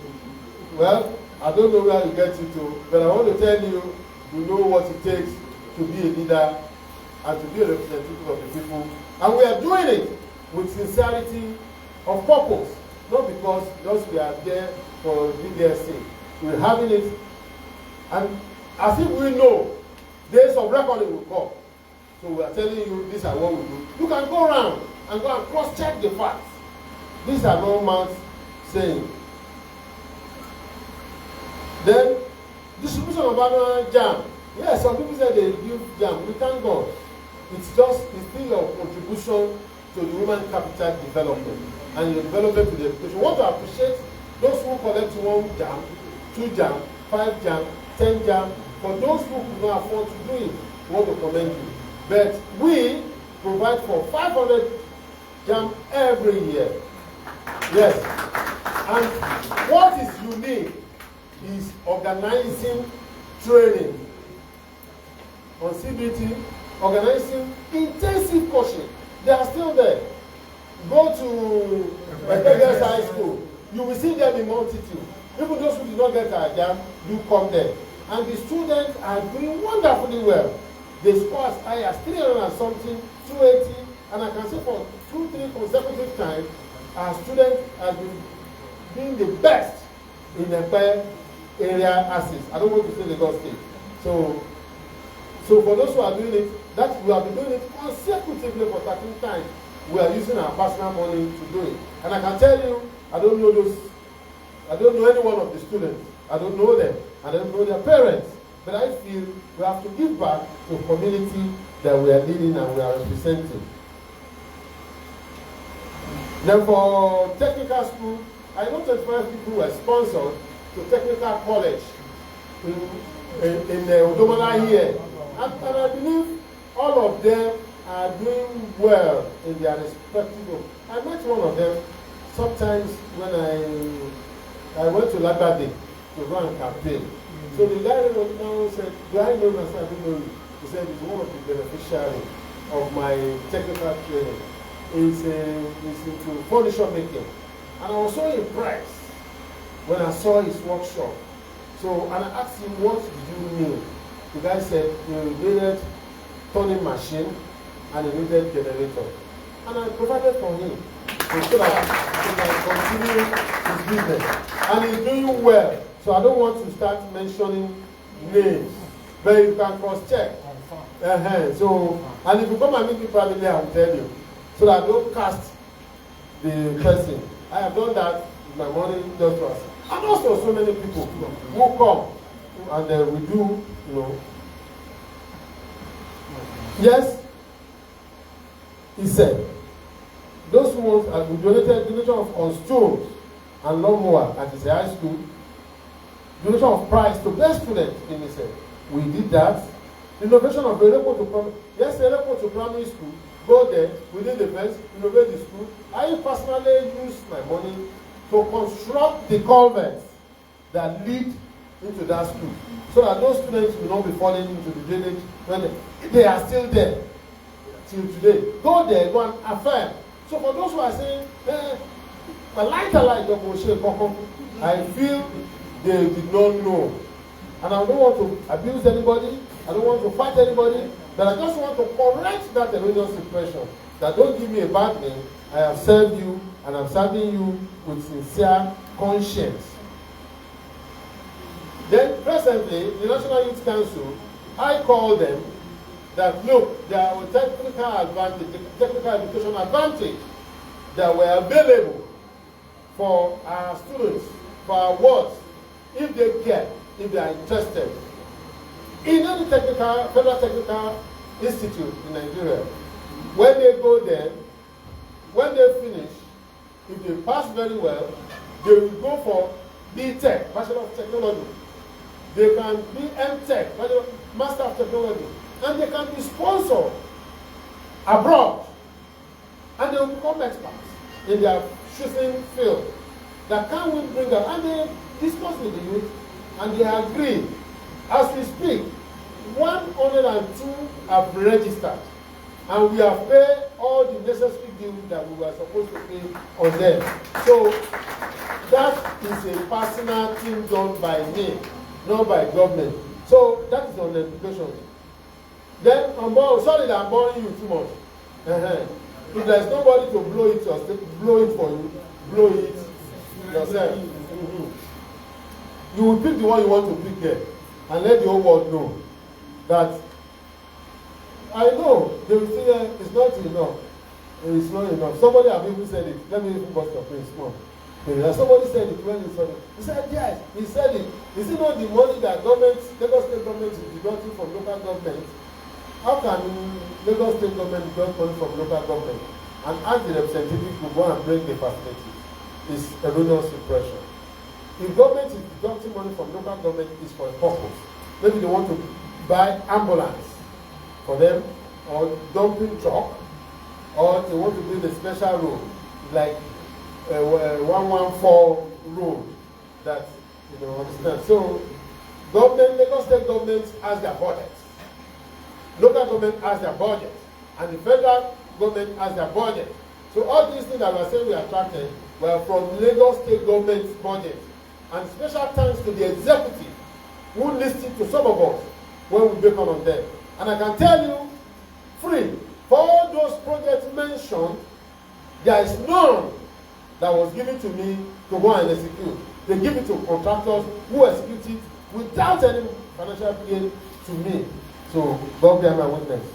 well, I don't know where you get it to, but I want to tell you, you know what it takes to be a leader and to be a representative of the people. And we are doing it with sincerity of purpose, not because just we are there for leader's sake. We're having it, and as if we know days of reckoning will come. So we are telling you, these are what we do. You can go around and go and cross-check the facts. These are not man's saying. Then, distribution of annual jam. Yes, some people say they give jam. We thank God. It's still your contribution to the human capital development and your development to the education. We want to appreciate those who collect 1 jam, 2 jam, 5 jam, 10 jam. For those who cannot afford to do it, we want to commend you. But we provide for 500 jam every year. Yes. And what is unique is organizing training on CBT, organizing intensive coaching. They are still there. Go to Vegas High School. You will see them in multitude. Even those who did not get a jam, you come there. And the students are doing wonderfully well. They score as high as 300 and something, 280, and I can say for 2-3 consecutive times, our students have been being the best in the Empire area assets. I don't want to say Lagos State. So for those who are doing it, that we have been doing it consecutively for 13 times. We are using our personal money to do it. And I can tell you, I don't know any one of the students. I don't know them. I don't know their parents. But I feel we have to give back to the community that we are leading and we are representing. Then for technical school, I know 25 people were sponsored to technical college in Odomala here. And I believe all of them are doing well in their respective. I met one of them sometimes when I went to Labade to go and campaign. So the guy now said, do I know him? I said, I don't know you. He said, he's one of the beneficiaries of my technical training. He's into furniture making. And I was so impressed when I saw his workshop. So, and I asked him, what did you mean? The guy said, you needed turning machine, and he needed generator. And I provided for him so that he can continue his business. And he's doing well. So I don't want to start mentioning names, but you can cross-check. So, and if you come and meet me privately, I will tell you. So that I don't cast the person. I have done that with my money just to us. And also so many people who come and we do, you know. Yes, he said, those ones are donation of stones and lawnmower at his high school, donation of prize to best students in his head. We did that. Innovation of Aleppo to primary, yes, Aleppo to primary school. Go there, within the fence, innovate the school. I personally use my money to construct the culverts that lead into that school, so that those students will not be falling into the drainage when they are still there till today. Go there, go and affirm. So for those who are saying, I feel they did not know. And I don't want to abuse anybody, I don't want to fight anybody, but I just want to correct that erroneous impression that don't give me a bad name. I have served you and I'm serving you with sincere conscience. Then presently, the National Youth Council, I call them that look, there are technical advantage, technical education advantage that were available for our students, for our wards, if they care, if they are interested. In any technical, federal technical institute in Nigeria, when they go there, when they finish, if they pass very well, they will go for B.Tech, Bachelor of Technology. They can be M.Tech, Master of Technology, and they can be sponsored abroad, and they will become experts in their choosing field. That can we bring up, and they discuss with the youth, and they agree. As we speak, 102 have registered, and we have paid all the necessary dues that we were supposed to pay on them. So that is a personal thing done by me, not by government. So that is on the education. Then I'm sorry that I'm boring you too much. If there's nobody to blow it for you, blow it yourself. You will pick the one you want to pick there, and let the whole world know that I know they will say it's not enough. It's not enough. Somebody have even said it. Let me even bust your face small. Somebody said it when he said it. He said yes. He said it. Is it not the money that Lagos State government is deducting from local government? How can Lagos State government deduct money from local government and ask the representative to go and bring the facility? It's erroneous impression. If government is deducting money from local government, it's for a purpose. Maybe they want to buy ambulance for them, or dumping truck, or they want to build a special road, like 114 road that you don't understand. So government, Lagos State government has their budget. Local government has their budget, and the federal government has their budget. So all these things that we are saying we attracted were from Lagos State government's budget. And special thanks to the executive who listened to some of us when we become on them. And I can tell you, free, for all those projects mentioned, there is none that was given to me to go and execute. They give it to contractors who execute it without any financial gain to me. So God be my witness.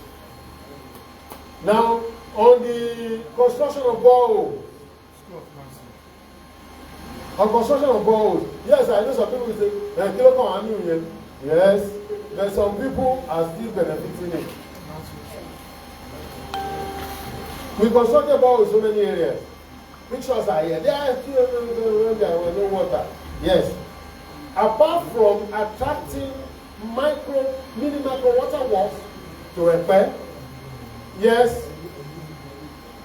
Now, on the construction of boreholes. On construction of boreholes, yes, I know some people will say, yes, but some people are still benefiting it. We constructed boreholes in so many areas. Pictures are here. There are still no water. Yes. Apart from attracting mini micro water works to repair, yes,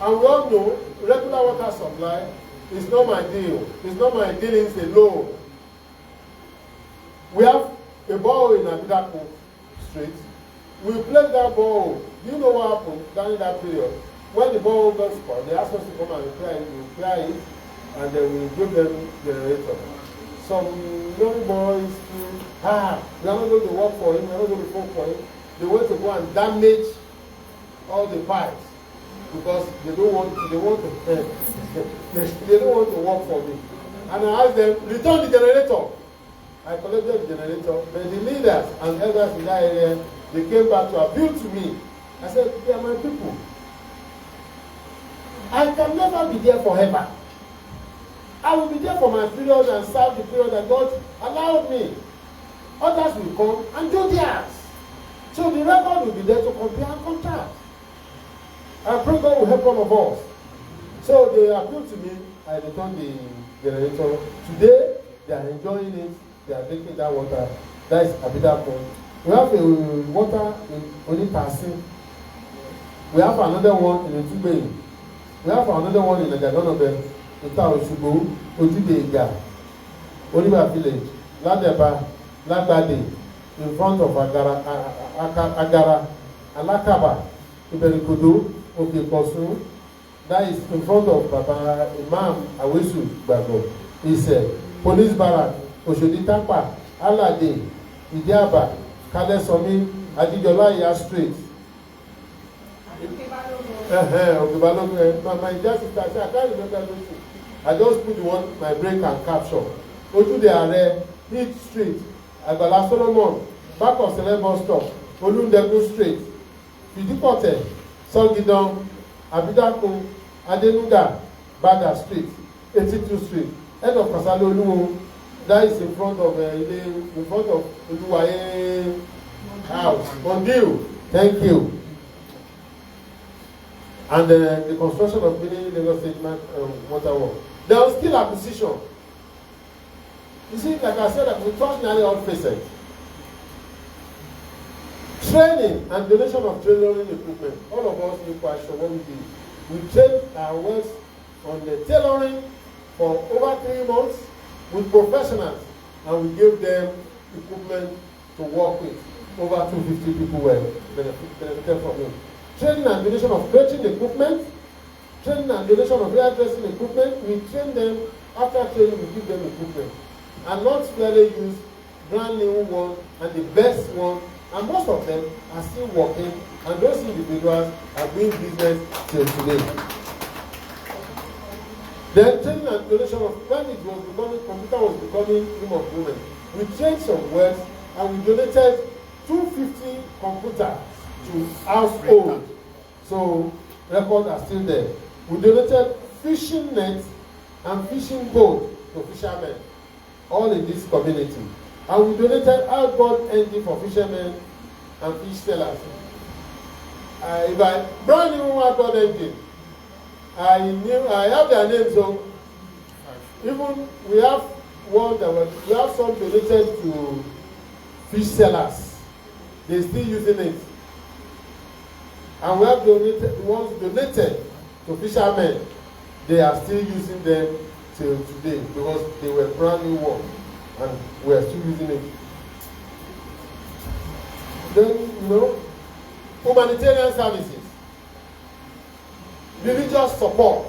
and we all know regular water supply is not my deal. It's not my dealings alone. We have a borehole in Abiodun Street. We placed that borehole. Do you know what happened during that period? When the borehole got spoiled, they asked us to come and repair it, and then we give them generator. Some young boys feel, we are not going to work for him, we are not going to work for him. They want to go and damage all the pipes because they don't want to work for me. And I asked them, return the generator. I collected the generator, but the leaders and elders in that area, they came back to appeal to me. I said, they are my people. I can never be there forever. I will be there for my period and serve the period that God allowed me. Others will come and do theirs. So the record will be there to compare and contrast. I pray God will help all of us. So they appealed to me, I returned the generator. Today, they are enjoying it. They are drinking that water. That is Abiodun. We have a water in Onitasi. We have another one in Tobun. We have another one in Abiodun, in town Oshubo, Ojudega, Oliver Village, Ladeba, Ladade, in front of Agara, Alakaba, Iberikodo, Okekosu. That is in front of Baba Imam Awesu Bago. Is police barrack, Oshodi Tampa, Alade, Idiaba, Kalesomi, Adijola Iya Street. Okay, my dear sister, I can't remember those things. I just put the one, my break and capture. Oju de Are, Heat Street, Agbala Solomon, back of Celebon Stop, Olundegu Street, Fidipote, Solgidon, Abiodun, Adenuga, Bada Street, 82 Street, end of Kasalo Oluwo. That is in front of Oluwaye house. Mondiu, thank you. And the construction of many Lagos State water work. There was still acquisition. You see, like I said, we touched nearly all facets. Training and donation of tailoring equipment. All of us in question what we did. We trained our works on the tailoring for over 3 months with professionals, and we gave them equipment to work with. Over 250 people were benefited from it. Training and donation of clothing equipment, training and donation of hairdressing equipment. We train them. After training, we give them equipment, and not fairly use brand new one and the best one. And most of them are still working, and those individuals are doing business till today. Then training and donation of when it was becoming computer was becoming room of women. We trained some words and we donated 250 computers to household. So records are still there. We donated fishing nets and fishing boat to fishermen, all in this community. And we donated outboard engine for fishermen and fish sellers. If I brand new outboard engine, I have their names. So even we have one we have some donated to fish sellers. They still using it. And we have ones donated to fishermen. They are still using them till today because they were brand new ones and we are still using it. Then, humanitarian services, religious support.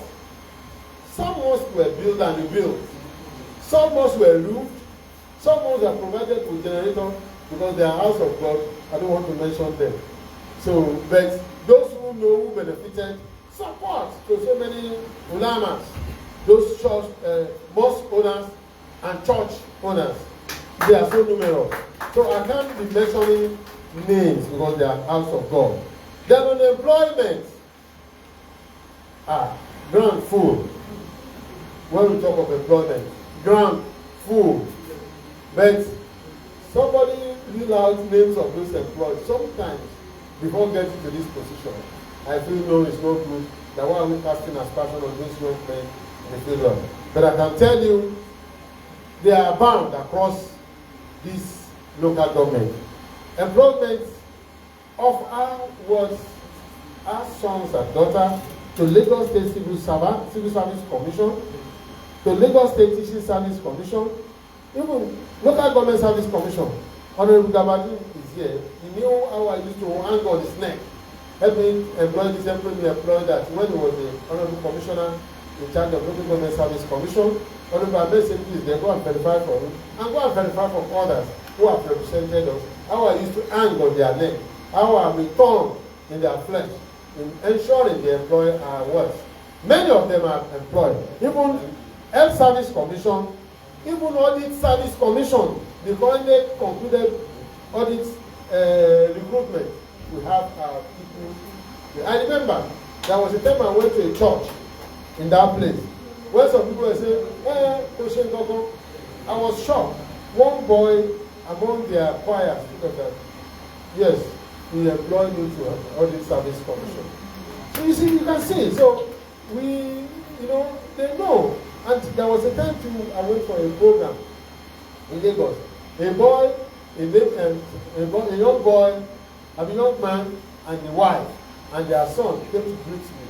Some mosques were built and rebuilt. Some mosques were roofed. Some mosques are provided with generators because they are house of God. I don't want to mention them. So, but those who know who benefited, support to so many ulamas, those church, mosque owners and church owners. They are so numerous. So I can't be mentioning names because they are house of God. Then unemployment. Ground full. When we talk of employment, ground full. But somebody read out names of those employed. Sometimes, before getting to this position, I feel no, it's not good. That why are we casting aspersion on these young men in the field? But I can tell you, they are bound across this local government. Employment of our sons and daughters to Lagos State Civil Service Commission, to Lagos State Teaching Service Commission, even Local Government Service Commission. Honorable Gabadin is here. He knew how I used to hang on his neck. Help me employ this, help me employ that. When he was the Honorable Commissioner in charge of Local Government Service Commission, Honorable Abed said, please, then go and verify for him. And go and verify for others who have represented us. How I used to hang on their neck. How I have been torn in their flesh. in ensuring they employ our workers. Many of them are employed. Even Health Service Commission, even Audit Service Commission, the currently concluded audit recruitment. We have our people. I remember there was a time I went to a church in that place where some people were saying, I was shocked. One boy among their choirs, yes, we employed you to an Audit Service Commission. So you see, you can see. So we, they know. And there was a time too, I went for a program in Lagos. A young boy, a young man, and a wife, and their son came to greet me.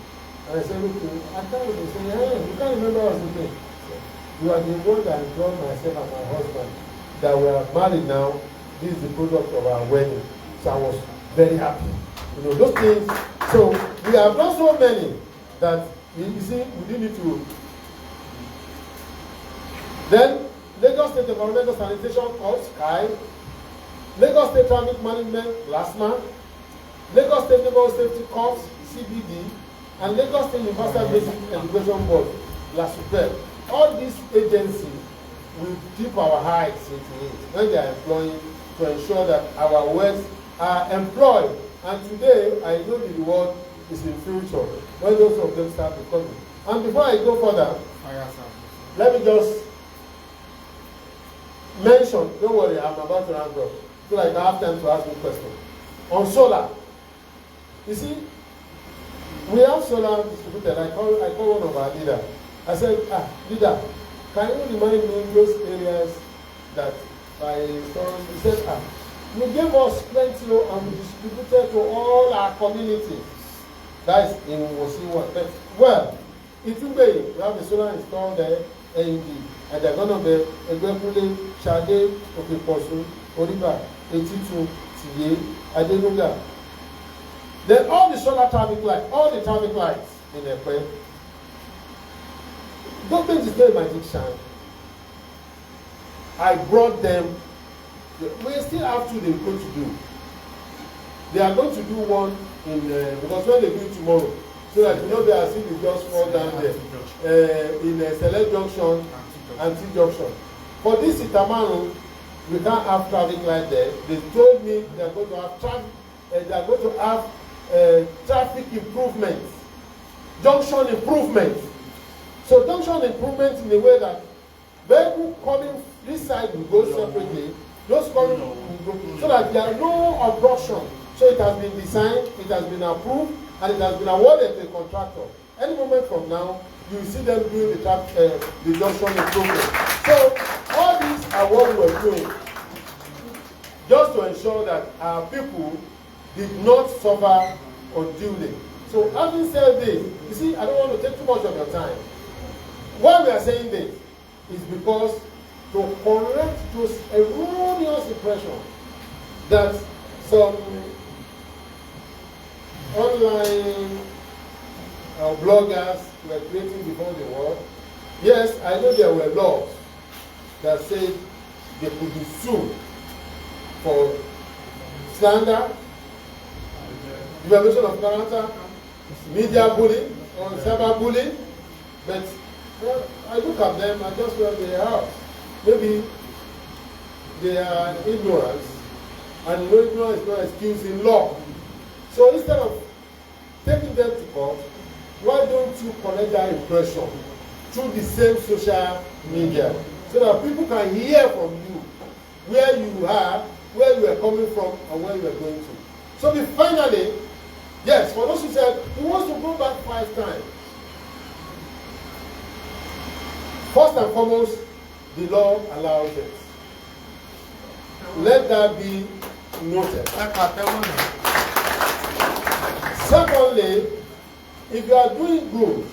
And I said, look, I can't remember. Say, hey, you can't remember what's the name. You are the one that employed myself and my husband. That we are married now. This is the product of our wedding. So I was very happy. Those things. So we have done so many that you see, we didn't need to. Then Lagos State Environmental Sanitation Corps, SKY, Lagos State Traffic Management, LASMA, Lagos State Neighborhood Safety Corps, CBD, and Lagos State Universal Basic Education Board, LASUPEP. All these agencies will dip our eyes into it when they are employing to ensure that our workers are employed. And today, I know the reward is in future when those of them start becoming. And before I go further, let me just mention, don't worry, I'm about to round up, so I can have time to ask you a question. On solar, you see, we have solar distributed. I call one of our leaders. I said, leader, can you remind me those areas that by storm? He said, you gave us plenty and we distributed to all our communities. That is in Wosiwa. Well, it will be, we have the solar installed there, and they're going to be Egbekule, Shade, Okeposu, Oriba, Etitu, Tiye, Adenuga. Then all the solar traffic lights in Ekwe. Government is not a magician. I brought them. We still have two they're going to do. They are going to do one in because when they do it tomorrow, so that they are seeing the just fall down there in Select Junction, Anti-Junction. For this Itamanu, we can't have traffic light there. They told me they are going to have traffic improvements, junction improvements. So junction improvements in the way that vehicles coming this side will go separately, those coming will go, so that there are no obstruction. So it has been designed, it has been approved, and it has been awarded to a contractor. Any moment from now, you will see them doing the junction improvement. So all these are what we are doing, just to ensure that our people did not suffer unduly. So having said this, you see, I don't want to take too much of your time. Why we are saying this is because to correct those erroneous impressions that some online bloggers were creating before the war. Yes, I know there were laws that said they could be sued for slander, violation of character, media bullying, or cyber bullying, but I look at them, I just feel they are. Maybe they are ignorant, and ignorance is not excuse in law. So instead of taking them to court, why don't you collect that impression through the same social media so that people can hear from you where you are, where you are coming from, and where you are going to. So finally, yes, for those who said, he wants to go back 5 times. First and foremost, the law allows it. Let that be noted. Secondly, if you are doing good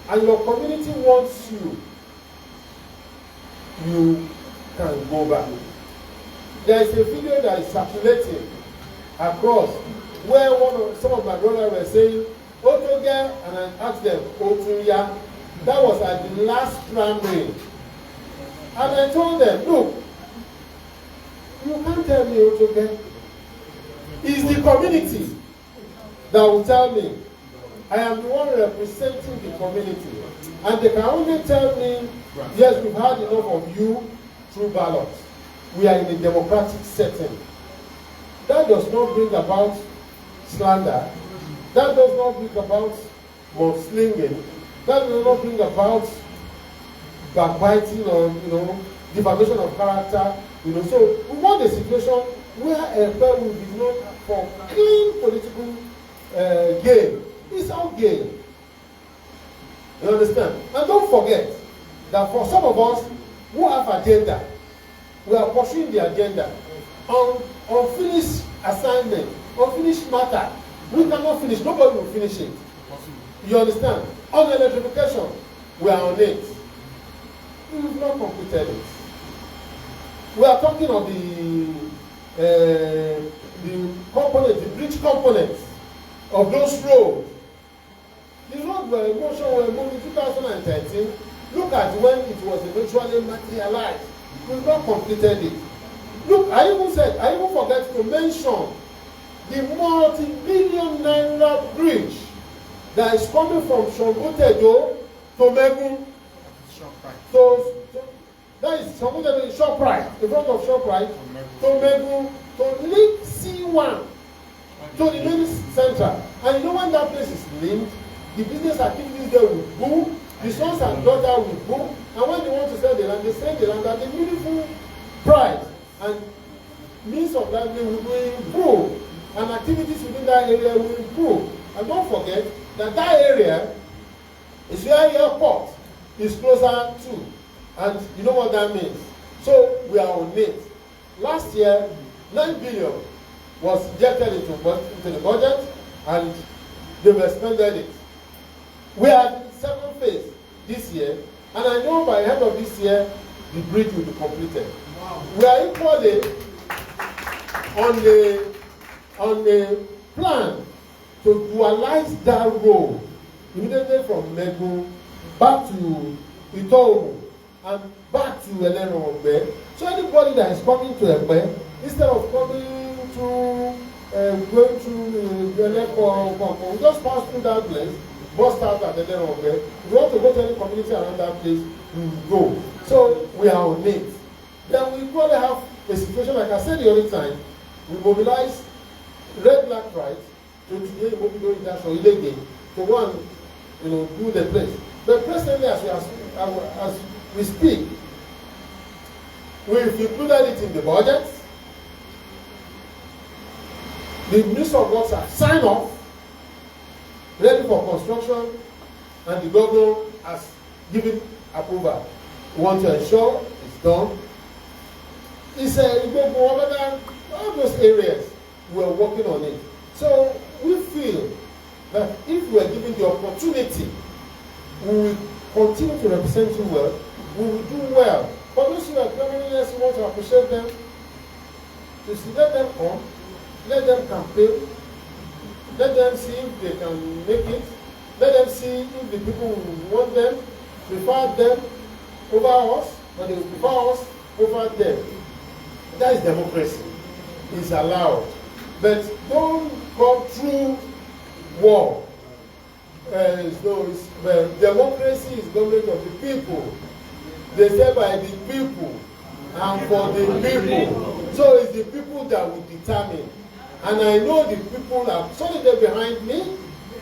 and your community wants you, you can go back. There is a video that is circulating across where some of my brothers were saying, Otoge, and I asked them, Otunya. That was at the last primary. And I told them, look, you can't tell me Otoge. It's the community. that will tell me I am the one representing the community. And they can only tell me, yes, we've had enough of you through ballot. We are in a democratic setting. That does not bring about slander. That does not bring about mudslinging. That does not bring about backbiting or, defamation of character. So we want a situation where Ekpe will be known for clean political gain. It's all gain. You understand? And don't forget that for some of us who have agenda, we are pursuing the agenda. Unfinished assignment, unfinished matter, we cannot finish. Nobody will finish it. You understand? On electrification, we are on it. We have not completed it. We are talking of the components, the bridge components of those roads. The roads were moved in 2013. Look at when it was eventually materialized. We've not completed it. Look, I even forget to mention the multi-billion naira bridge that is coming from Shongotedo to Megun. So that is Shongotedo in ShopRite, in front of ShopRite, to Megun, to link C1 to the main center. And you know when that place is linked, the business activities there will boom, the sons and daughters will boom, and when they want to sell the land, they sell the land at a beautiful price, and means of livelihood will improve, and activities within that area will improve. And don't forget that that area is where airport is closer to, and you know what that means. So we are on it. Last year, 9 billion was injected into the budget, and they've expended it. We are in the second phase this year, and I know by the end of this year, the bridge will be completed. Wow. We are equally on the plan to dualize that road immediately from Megun back to Tobun and back to Eleronbe. So anybody that is coming to Ekpe, instead of coming through going through Eleronbe, we just pass through that place, bust out at Eleronbe. If you want to go to any community around that place, we will go. So we are on it. Then we equally have a situation, like I said the other time, we mobilize red, black, white to today to go and do the place. But presently, as we speak, we've included it in the budget. The Minister of Works have signed off, ready for construction, and the governor has given approval. We want to ensure it's done. It's all those areas, we're working on it. So we feel that if we're given the opportunity, we will continue to represent you well, we will do well. For those who are coming, yes, we want to appreciate them. Just let them come, let them campaign, let them see if they can make it, let them see if the people who want them, prefer them over us, or they will prefer us over them. That is democracy. It's allowed. But don't come through war. Democracy is government of the people. They say by the people and for the people. So it's the people that will determine. And I know the people are solid behind me,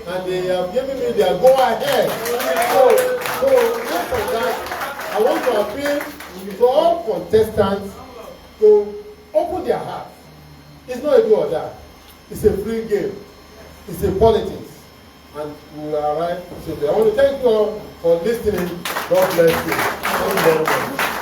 and they have given me their go ahead. So based on that, I want to appeal to all contestants to open their hearts. It's not a do or die. It's a free game. It's a politics. And we will arrive safely. I want to thank you all for listening. God bless you. Thank you very much.